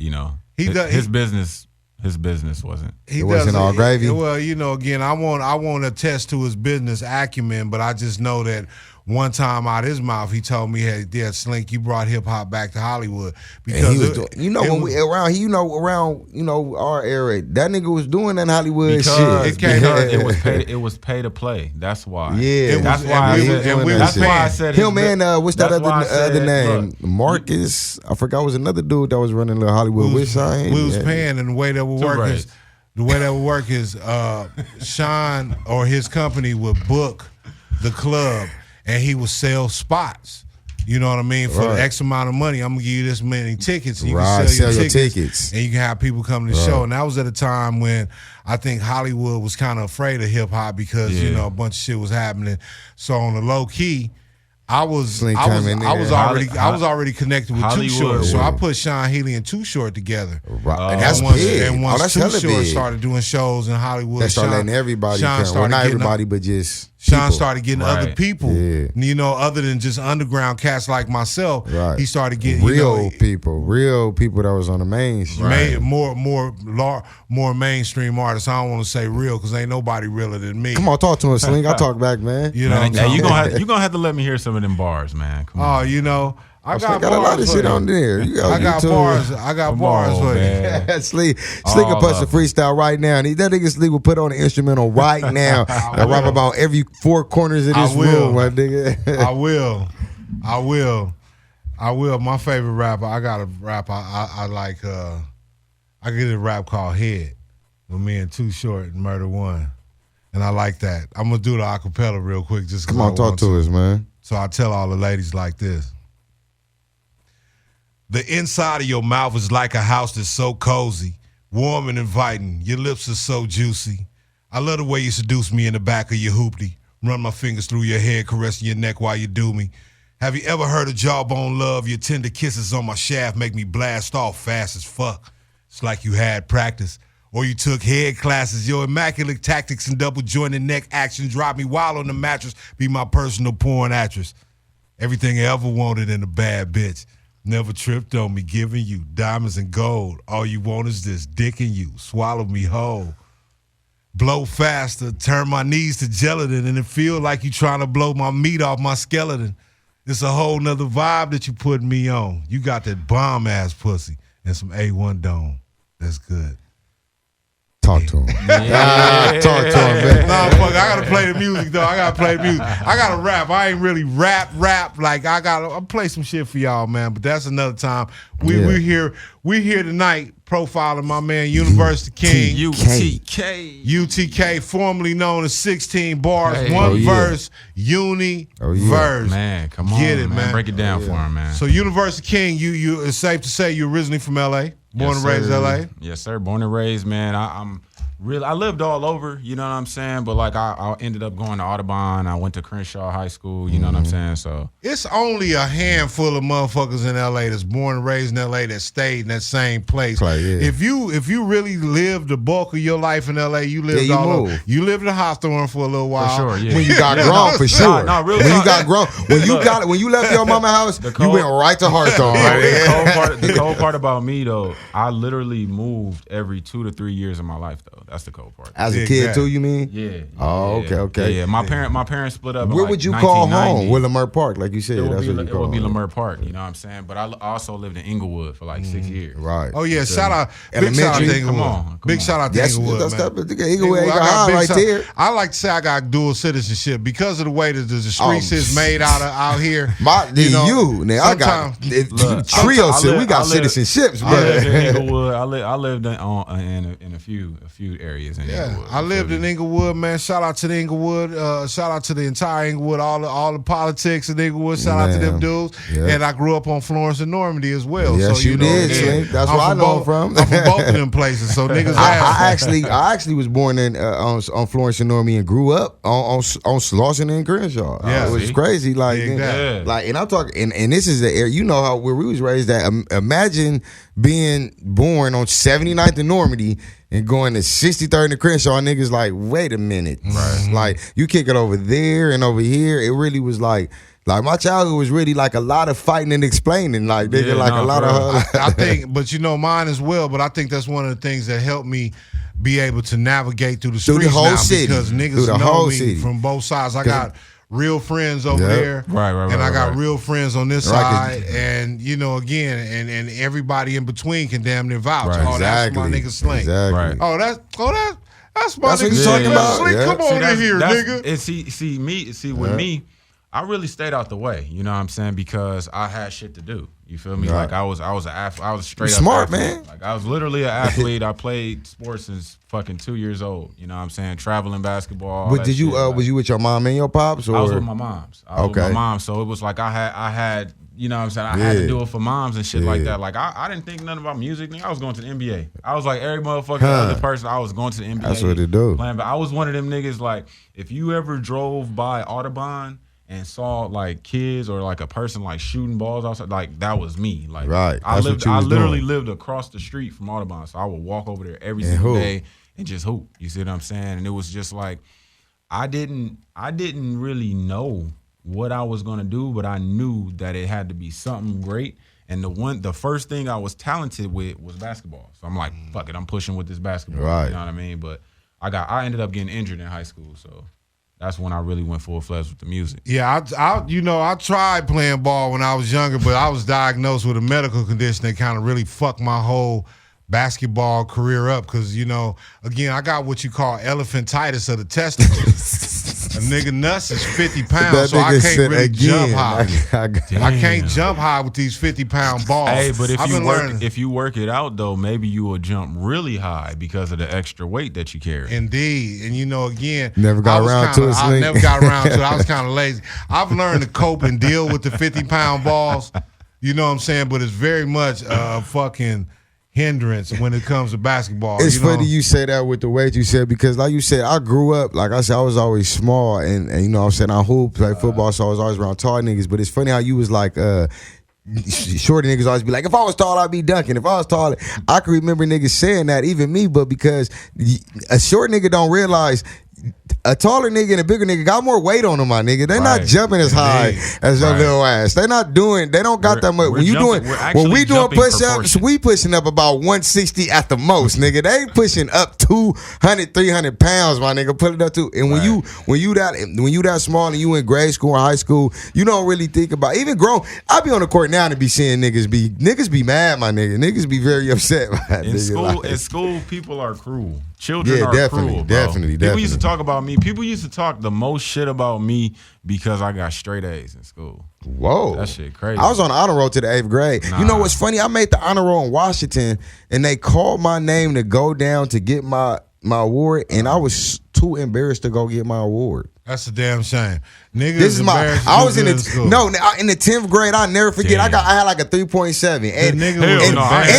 He does- his business. His business wasn't. He wasn't doesn't- all gravy? Well, again, I won't attest to his business acumen, but I just know that one time out his mouth, he told me, "Hey, yeah, Slink, you brought hip hop back to Hollywood." Because And he was it- doing, it when was- we around our era, that nigga was doing that Hollywood Because shit. it came Yeah. it was pay to play. That's why. Yeah, that's was- why. and I we said, was- and we that's was why I paying. said Him his- and what's that that's why I other said, name? look, Marcus. I forgot was another dude that was running Little Hollywood we with was, Shine. we was paying, and the way that would Two work braids. is Sean or his company would book the club, and he would sell spots. You know what I mean? For Right. X amount of money, I'm gonna give you this many tickets, and you Right, can sell your tickets. tickets, and you can have people come to the show. And that was at a time when I think Hollywood was kind of afraid of hip hop because Yeah. a bunch of shit was happening. So on the low key, I was Slink came in there. I was already connected with Too Hollywood, Short, so yeah. I put Sean Healy and Too Short together. Right. And that's once, big. And once That's Too hella Short big. started doing shows in Hollywood, They started Sean- letting everybody Sean come. Well, started not getting everybody, but just Sean started getting Right. other people, you know, other than just underground cats like myself. Right. He started getting real people that was on the mainstream. More mainstream artists. I don't want to say real because ain't nobody realer than me. Come on, talk to us, Slink. I talk back, man. You know, Man, hey, you gonna have to let me hear some of them bars, man. Come on. Oh, you know, I got got a lot of shit on there. I got bars. I got bars for you. Slink can punch a freestyle right now. And that nigga Slink will put on the instrumental right now and rap about every four corners of this room, my nigga. I will. My favorite rapper, I got a rap I like. I get a rap called Head with me and Too Short and Murder One. And I like that. I'm going to do the acapella real quick. Just Come on, talk to us, man. So I tell all the ladies like this. The inside of your mouth is like a house that's so cozy, warm and inviting. Your lips are so juicy. I love the way you seduce me in the back of your hoopty. Run my fingers through your hair, caressing your neck while you do me. Have you ever heard of jawbone love? Your tender kisses on my shaft make me blast off fast as fuck. It's like you had practice. Or you took head classes. Your immaculate tactics and double jointed neck action drop me wild on the mattress. Be my personal porn actress. Everything I ever wanted in a bad bitch. Never tripped on me, giving you diamonds and gold. All you want is this dick in you. Swallow me whole. Blow faster, turn my knees to gelatin, and it feel like you trying to blow my meat off my skeleton. It's a whole nother vibe that you putting me on. You got that bomb-ass pussy and some A1 dome. That's good. Talk to him. Talk to him, man. Nah, fuck, I gotta play the music, though. I gotta rap. I ain't really rap. Like, I'll play some shit for y'all, man, but that's another time. We're here tonight profiling my man University King. UTK, formerly known as 16 bars, verse, verse. Man, come on, Get it, man. Break it down for him, man. So University King, you it's safe to say you're originally from LA, born and raised LA? Yes, sir. Born and raised, man. I lived all over, you know what I'm saying? But like I ended up going to Audubon. I went to Crenshaw High School, you know what I'm saying? So it's only a handful of motherfuckers in LA that's born and raised in LA that stayed in that same place. If you really lived the bulk of your life in LA, you lived all over. You lived in Hawthorne for a little while. For sure, yeah. When you got grown, for sure. No, real when talk. you got grown, when you left your mama's house, you went right to Hawthorne. The cold part about me though, I literally moved every 2 to 3 years of my life though. That's the cold part. As a kid too, you mean? Yeah. Oh, okay. Yeah. My parents split up. Where would you call home? Willamette Park, like you said. It would be Lamert Park. You know what I'm saying? But I also lived in Inglewood for like 6 years. Right. Oh yeah. Big shout out to Inglewood. Come on. Big shout out to Inglewood, man. Inglewood ain't got high right there. I like to say I got dual citizenship because of the way that the streets is made out here. I got trio. We got citizenships, bro. I lived in Inglewood. I lived in a few areas in Inglewood. I lived in Inglewood, man. Shout out to the Inglewood. Shout out to the entire Inglewood. All the politics in Inglewood. Shout out to them dudes. Yeah. And I grew up on Florence and Normandy as well. Yes, so you did. Slink. That's where I know from. I'm from both of them places. So niggas. I actually was born in on Florence and Normandy and grew up on Slauson and Crenshaw. Yeah, it was crazy. Like, and I'm talking, and this is the area. You know how where we was raised at. Imagine being born on 79th and Normandy and going to 63rd and Crenshaw. Niggas like, wait a minute. Right. Like, you kick it over there and over here. It really was like my childhood was really like a lot of fighting and explaining. Like, nigga, a lot of. I think, but you know, mine as well. But I think that's one of the things that helped me be able to navigate through the streets whole city. Because niggas know me from both sides. I got real friends over there, and I got real friends on this side, and you know, again, and everybody in between can damn near vouch. Oh, that's my nigga Slink. Exactly. Right. Oh, that's my That's what nigga you Slink. talking about. Slink, come on in here, nigga. And with me, I really stayed out the way. You know what I'm saying? Because I had shit to do. You feel me? Right. Like I was an athlete. I was straight up smart, athlete. man. Like I was literally an athlete. I played sports since fucking 2 years old. You know what I'm saying? Traveling basketball. But did you was you with your mom and your pops? Or? I was with my moms. I was with my mom. So it was like I had you know what I'm saying? I had to do it for moms and shit like that. Like I didn't think nothing about music. Nigga. I was going to the NBA. I was like every motherfucking other person. I was going to the NBA. That's what it do. But I was one of them niggas like if you ever drove by Audubon and saw like kids or like a person like shooting balls outside, like that was me. Like I literally lived across the street from Audubon, so I would walk over there every single day and just hoop. You see what I'm saying? And it was just like I didn't really know what I was gonna do, but I knew that it had to be something great. And the first thing I was talented with was basketball. So I'm like, fuck it, I'm pushing with this basketball. Right. You know what I mean? But I ended up getting injured in high school, so that's when I really went full-fledged with the music. Yeah, I tried playing ball when I was younger, but I was diagnosed with a medical condition that kind of really fucked my whole basketball career up because, again, I got what you call elephantitis of the testicles. A nigga nuts is 50 pounds, so I can't really jump high. I can't jump high with these 50-pound balls. Hey, but if you work it out, though, maybe you will jump really high because of the extra weight that you carry. Indeed. And, again, never got around to it. I never got around to it. I was kind of lazy. I've learned to cope and deal with the 50-pound balls. You know what I'm saying? But it's very much a fucking hindrance when it comes to basketball. It's funny you say that with the weight you said, because like you said, I grew up, like I said, I was always small and you know what I'm saying, I hooped, played football, so I was always around tall niggas. But it's funny how you was like shorty niggas always be like, if I was tall, I'd be dunking. If I was tall, I can remember niggas saying that, even me, but because a short nigga don't realize a taller nigga and a bigger nigga got more weight on them, my nigga. They're not jumping as high as your little ass. They don't got that much. When we doing push-ups, we pushing up about 160 at the most, nigga. They pushing up 200, 300 pounds, my nigga. Put it up to. And when you that small and you in grade school or high school, you don't really think about, even grown. I be on the court now to be seeing niggas be mad, my nigga. Niggas be very upset. In school, people are cruel. Children are cruel, bro. Definitely. People used to talk about me. People used to talk the most shit about me because I got straight A's in school. Whoa. That shit crazy. I was on the honor roll to the 8th grade. You know what's funny? I made the honor roll in Washington, and they called my name to go down to get my award, and I was too embarrassed to go get my award. That's a damn shame. Niggas, this is I was in the in the 10th grade. I never forget. I had like a 3.7. And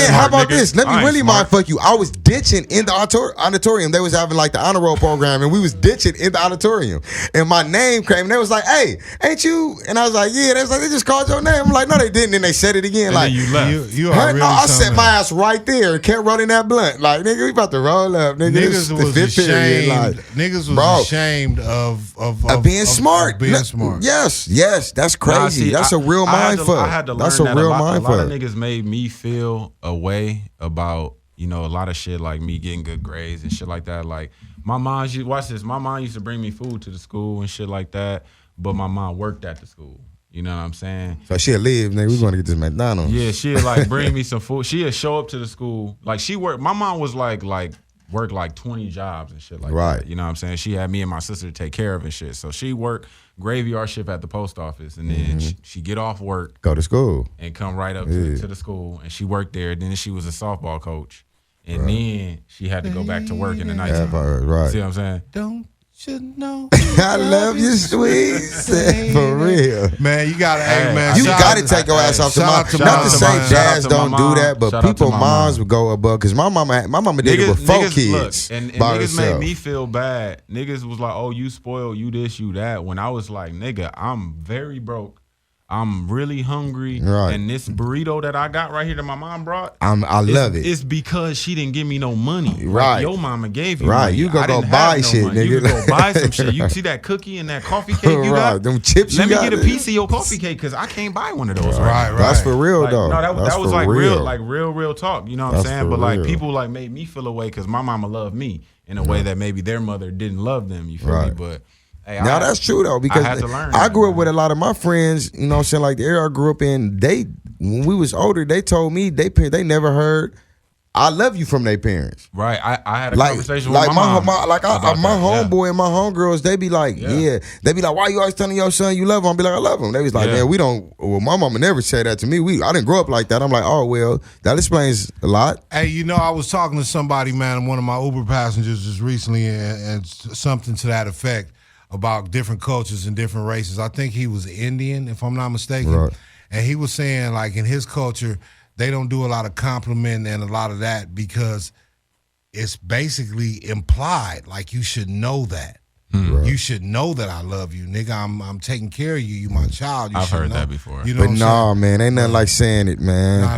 how about this? Let me really mind fuck you. I was ditching in the auditorium. They was having like the honor roll program, and we was ditching in the auditorium. And my name came, and they was like, "Hey, ain't you?" And I was like, "Yeah." They was like, "They just called your name." I'm like, "No, they didn't." And they said it again. And like, you left. I set my ass right there and kept rolling that blunt. Like, nigga, we about to roll up. Niggas was ashamed. Niggas was ashamed of being smart. Being smart. Yes, that's crazy. That's a real mind fuck. I had to learn that a lot of niggas made me feel a way about, a lot of shit, like me getting good grades and shit like that. Like my mom, watch this. My mom used to bring me food to the school and shit like that, but my mom worked at the school. You know what I'm saying? So she'll leave, nigga. We gonna get this McDonald's. Yeah, she'll like bring me some food. She'll show up to the school. Like she worked. My mom was like worked like 20 jobs and shit like that. You know what I'm saying? She had me and my sister to take care of and shit. So she worked graveyard shift at the post office, and then she get off work, go to school, and come right up to the school. And she worked there. Then she was a softball coach, and then she had to go back to work in the nighttime. See what I'm saying? Don't you know? I love you, sweet. For real, man. You gotta, man. You gotta take your ass off the mom. Not to say dads don't do that, but people moms would go above. Because my mama did it with 4 kids. Look, and niggas made me feel bad. Niggas was like, "Oh, you spoiled, you this, you that." When I was like, "Nigga, I'm very broke. I'm really hungry, and this burrito that I got right here that my mom brought, I love it. It's because she didn't give me no money. Like your mama gave you money. You go buy shit, nigga. You go buy some shit. You see that cookie and that coffee cake you got? Them chips Let me get a piece of your coffee cake because I can't buy one of those. Right. That's for real, though. No, that was like real talk. You know what I'm saying? But like people like made me feel away because my mama loved me in a way that maybe their mother didn't love them. You feel me? But hey, now that's true though, because I grew up with a lot of my friends, you know what I'm saying, like the area I grew up in, when we was older, they told me they never heard "I love you" from their parents. Right. I had a conversation with my mom. My homeboy and my homegirls, they be like, they be like, "Why you always telling your son you love him?" I be like, "I love him." They was like, "Man, we don't." Well, my mama never said that to me. I didn't grow up like that. I'm like, "Oh well, that explains a lot." Hey, I was talking to somebody, man, one of my Uber passengers just recently, and something to that effect, about different cultures and different races. I think he was Indian, if I'm not mistaken. Right. And he was saying, like, in his culture, they don't do a lot of complimenting and a lot of that because it's basically implied. Like, you should know that. Right. You should know that I love you, nigga. I'm taking care of you. You my child. I've heard that before. You know, but man, ain't nothing like saying it, man. Nah,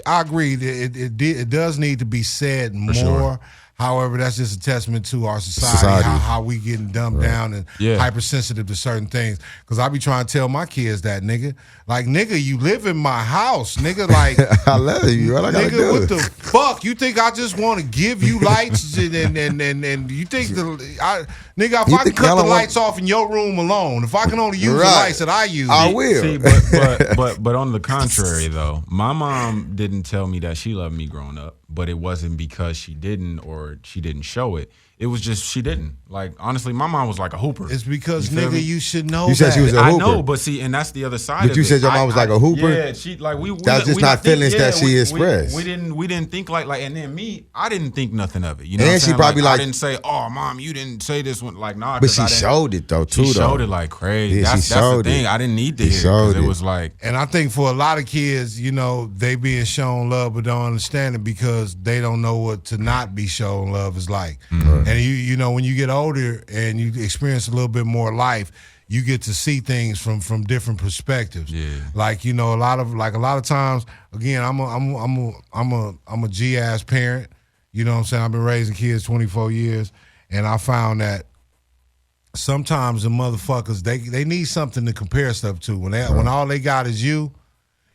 I agree. It does need to be said more. Sure. However, that's just a testament to our society. How we getting dumbed down and hypersensitive to certain things. Because I be trying to tell my kids that, nigga. Like, nigga, you live in my house, nigga. Like, I love you. What I gotta nigga, do? what the fuck? You think I just want to give you lights and you think nigga, if I can cut the lights off in your room alone, if I can only use the lights that I use, I will. See, but on the contrary, though, my mom didn't tell me that she loved me growing up, but it wasn't because she didn't or she didn't show it. It was just she didn't. Like, honestly, my mom was like a hooper. It's because, nigga, you should know you said she was a hooper. I know, but see, and that's the other side but of you it. said your mom was like a hooper? Yeah, she like we that's just not feelings that she expressed. We didn't think like and then me, I didn't think nothing of it. You know, and she probably like I didn't say, oh mom, you didn't say this one, like, nah. But she showed it though too. She showed it like crazy. Yeah, that's the thing. I didn't need to hear it. It was like, and I think for a lot of kids, you know, they being shown love but don't understand it because they don't know what to not be shown love is like. Mm-hmm. And you know, when you get older and you experience a little bit more life, you get to see things from different perspectives. Yeah. Like, you know, a lot of times, again, I'm a G-ass parent. You know what I'm saying? I've been raising kids 24 years, and I found that sometimes the motherfuckers they need something to compare stuff to. When all they got is you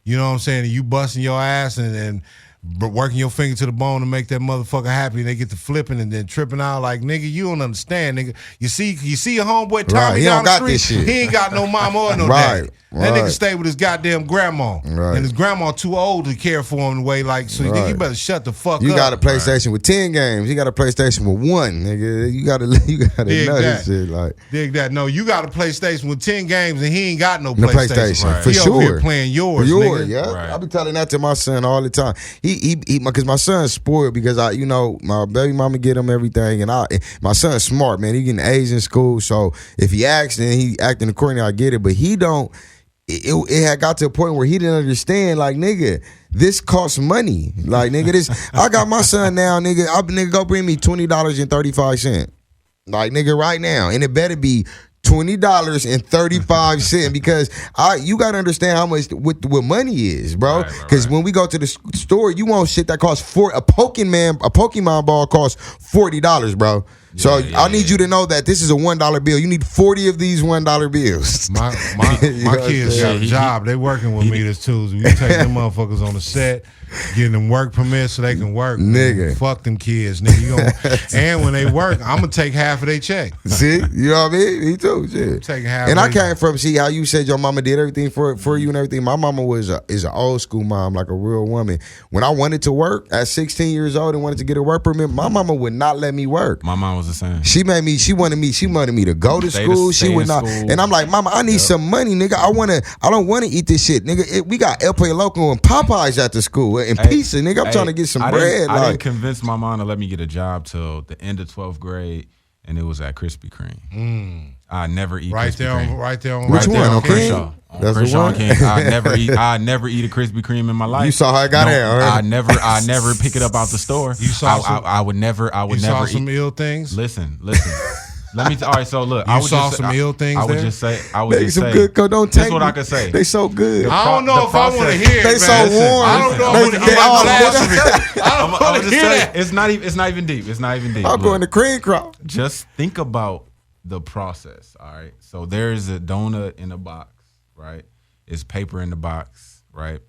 know what I'm saying, and you busting your ass and working your finger to the bone to make that motherfucker happy, and they get to flipping and then tripping out like, nigga, you don't understand, nigga. You see your homeboy Tommy down the street, this shit. He ain't got no mama or no daddy. That nigga stay with his goddamn grandma. Right. And his grandma too old to care for him the way, like, so nigga, you better shut the fuck up. You got a PlayStation with 10 games. You got a PlayStation with 1, nigga. You gotta know this shit. Like, dig that. No, you got a PlayStation with 10 games and he ain't got no PlayStation. Right. For he sure. Over here playing yours, nigga. Yeah. Right. I be telling that to my son all the time. He because my son's spoiled because my baby mama get him everything, and my son's smart, man. He getting A's in school, so if he acts and he acting accordingly, I get it. But he don't. It had got to a point where he didn't understand, like, nigga, this costs money. Like, nigga, this I got my son now, nigga, go bring me $20.35. Like, nigga, right now. And it better be $20.35 because you gotta understand how much what money is, bro. Because when we go to the store, you want shit that costs a Pokemon ball costs $40, bro. So I need you to know that this is a $1 bill. You need 40 of these $1 bills. My kids got a job. They working with me this Tuesday. We take them motherfuckers on the set, getting them work permits so they can work. Nigga. Fuck them kids, nigga. And when they work, I'm gonna take half of their check. See? You know what I mean? Me too. Shit. Taking half. And I came from, see how you said your mama did everything for you and everything. My mama is an old school mom, like a real woman. When I wanted to work at 16 years old and wanted to get a work permit, my mama would not let me work. My mom was the same. She wanted me to go to school. She would not. And I'm like, mama, I need some money, nigga. I don't want to eat this shit, nigga. We got El Pollo Loco and Popeyes at the school and pizza, nigga. I'm trying to get some bread. I didn't convince my mom to let me get a job till the end of 12th grade, and it was at Krispy Kreme. I never eat Krispy Kreme. Right there on which one? On Okay. Crenshaw. That's the one. I never eat a Krispy Kreme in my life. You saw how I got in, right? I never pick it up out the store. You saw I would never saw eat some ill things. Listen. Let me. All right, so look, you saw some ill things. I would there? just say. Good. Don't take. That's what I could say. They so good. I don't know if I want to hear it. They so warm. I don't know if I want to hear that. I don't want to hear that. It's not even deep. It's not even deep. I'm going to cream crop. Just think about the process. All right. So there's a donut in a box, right? It's paper in the box, right?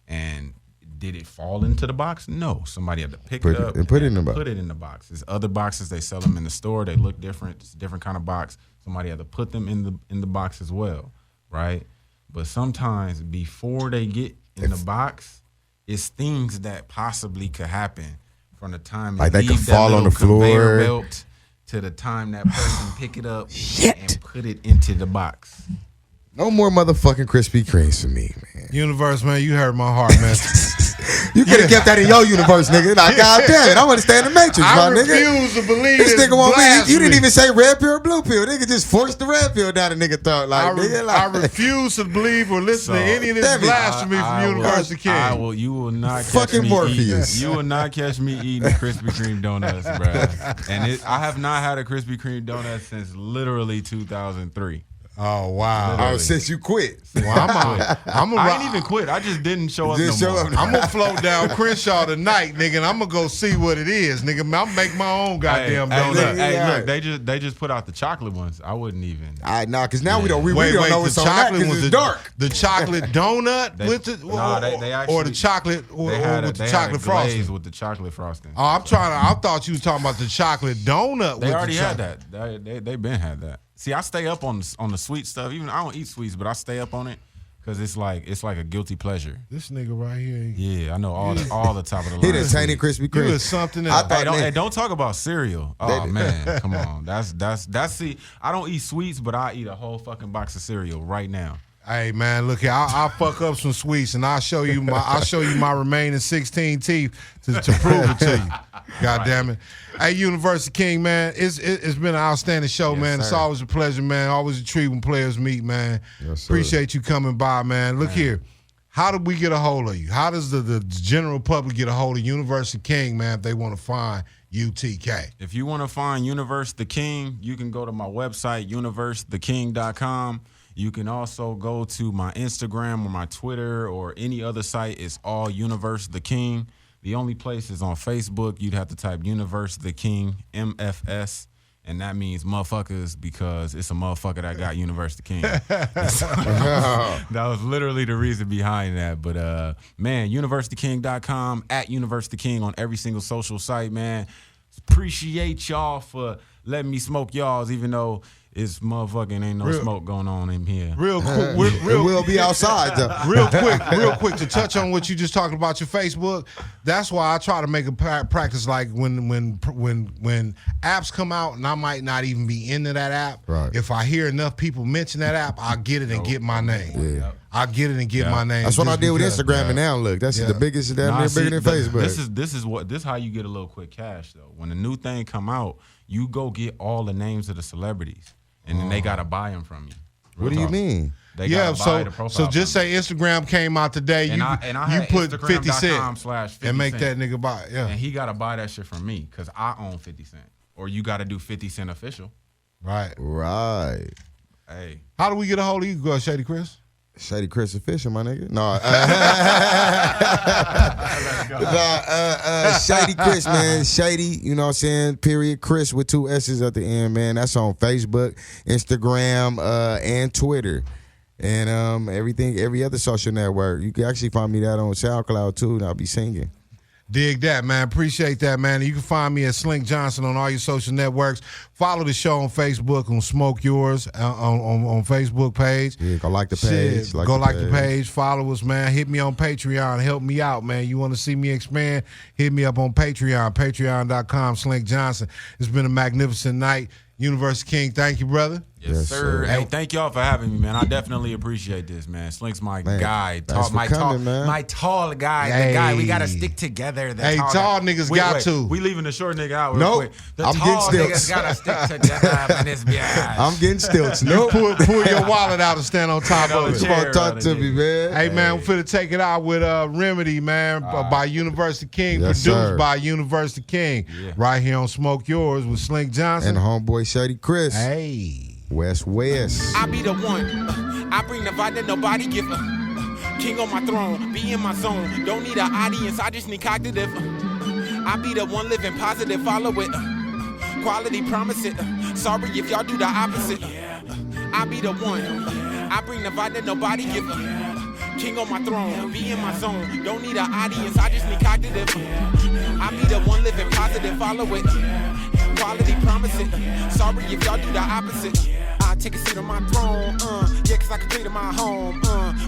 And did it fall into the box? No. Somebody had to pick it up and put it in the box. Put it in the box. There's other boxes, they sell them in the store. They look different. It's a different kind of box. Somebody had to put them in the box as well, right? But sometimes before they get in the box, it's things that possibly could happen from the time like they could fall on the floor belt to the time that person pick it up and put it into the box. No more motherfucking Krispy Kremes for me, man. Universe, man, you hurt my heart, man. You could have kept that in your universe, nigga. Like, God damn it, I want to stay in the Matrix, my nigga. I refuse to believe this nigga won't be. You didn't me. even say red pill or blue pill. Nigga just forced the red pill down the nigga throat. Like, I refuse to believe or listen to any of this blasphemy from University King. You will not catch fucking me Morpheus. You will not catch me eating Krispy Kreme donuts, bro. And I have not had a Krispy Kreme donut since literally 2003. Oh wow! Oh, since you quit. Well, I ain't even quit. I just didn't show up Just no show more. up. I'm gonna float down Crenshaw tonight, nigga, and I'm gonna go see what it is, nigga. I'm make my own goddamn donut. Hey, look, they just put out the chocolate ones. I wouldn't even. Nah, because now we don't Wait, know what's the on that chocolate because was it's dark. the chocolate donut They- with the nah, they actually- or the chocolate or with the chocolate glaze frosting. with the chocolate frosting. Oh, I thought you was talking about the chocolate donut. They with already the had chocolate. that. They been had that. See, I stay up on the sweet stuff. Even I don't eat sweets, but I stay up on it because it's like a guilty pleasure. This nigga right here. Yeah, I know all the top of the He line. done tainted Krispy You Kreme. was something I else. thought Hey, don't talk about cereal. Oh man, come on. That's see. I don't eat sweets, but I eat a whole fucking box of cereal right now. Hey man, look here. I'll fuck up some sweets and I'll show you my remaining 16 teeth to prove it to you. God damn it. Hey, University King, man, it's been an outstanding show, Yes, man. It's sir. always a pleasure, man. Always a treat when players meet, man. Yes, sir. Appreciate you coming by, man. Look here. How do we get a hold of you? How does the general public get a hold of University King, man, if they want to find UTK? If you want to find Universe the King, you can go to my website, universetheking.com. You can also go to my Instagram or my Twitter or any other site. It's all Universe the King. The only place is on Facebook. You'd have to type Universe the King, MFS, and that means motherfuckers because it's a motherfucker that got Universe the King. That was literally the reason behind that. But, man, UniverseTheKing.com, at Universe the King on every single social site, man. Appreciate y'all for letting me smoke y'all's, even though it's motherfucking ain't no smoke going on in here. Real quick, We'll be outside though. real quick to touch on what you just talked about your Facebook. That's why I try to make a practice. Like when apps come out and I might not even be into that app. Right. If I hear enough people mention that app, I'll get it and get my name. Yeah. I'll get it and get my name. That's what I just did with because. Instagram and now look. That's Yeah. the biggest damn Nah, near see, bigger than Facebook. This is how you get a little quick cash though. When a new thing come out, you go get all the names of the celebrities, and then they gotta buy them from you. What do you mean? They Yeah, gotta buy the profile so just from say Instagram came out today. And you I you had put 50 Cent Instagram.com/50 and make that Cent. nigga buy it. you. Yeah, And he gotta buy that shit from me because I own 50 Cent. Or you gotta do 50 Cent official. right. Right. Hey, How do we get a hold of you, Shady Chriss? Shady Chriss official, my nigga. No. Shady Chriss, man. Shady, you know what I'm saying? Period Chris with 2 S's at the end, man. That's on Facebook, Instagram, and Twitter. And every other social network. You can actually find me that on SoundCloud too, and I'll be singing. Dig that, man. Appreciate that, man. You can find me at Slink Johnson on all your social networks. Follow the show on Facebook on Smoke Yours on Facebook page. Yeah, go like the page. Shit, go like the page. Follow us, man. Hit me on Patreon. Help me out, man. You want to see me expand? Hit me up on Patreon. Patreon.com, Slink Johnson. It's been a magnificent night. University King, thank you, brother. yes, sir. Hey, thank y'all for having me, man. I definitely appreciate this, man. Slink's my guy. thanks for coming, man. My tall guy. Hey. The guy. We gotta stick together. The Hey, tall niggas got to. We leaving the short nigga out real Nope. quick. The I'm getting tall stilts. niggas gotta stick together in this bitch. I'm getting stilts. Nope. Pull your wallet out and stand on top Stand on of the it. Come on, chair, talk to brother, me, man. Hey, man, we're finna take it out with Remedy, man, by University King, Yes, produced sir. by University King, Yeah. right here on Smoke Yours with Slink Johnson. And homeboy Shady Chriss. Hey. West. I be the one. I bring the vibe that nobody give. King on my throne, be in my zone. Don't need an audience, I just need cognitive. I be the one living positive, follow it. Quality, promise it. Sorry if y'all do the opposite. I be the one. I bring the vibe that nobody give. King on my throne, be in my zone. Don't need an audience, I just need cognitive. I be the one living positive, follow it. Quality, promise it. Sorry if y'all do the opposite. I take a seat on my throne, yeah, cause I completed my home,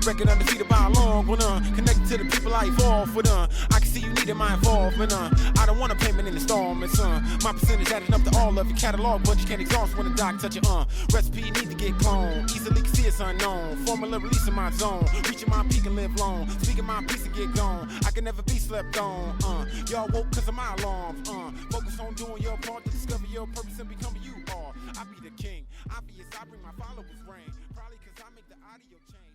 record undefeated by a long one, connected to the people I evolve with, I can see you needing my involvement, I don't want a payment in installments, my percentage adding up to all of your catalog, but you can't exhaust when the doc touch it, recipe need to get cloned, easily can see it's unknown, formula releasing my zone, reaching my peak and live long, speaking my piece and get gone, I can never be slept on, y'all woke cause of my alarms, focus on doing your part to discover your purpose and become who you are, I be the king, obvious I bring my followers reign, probably cause I make the audio change.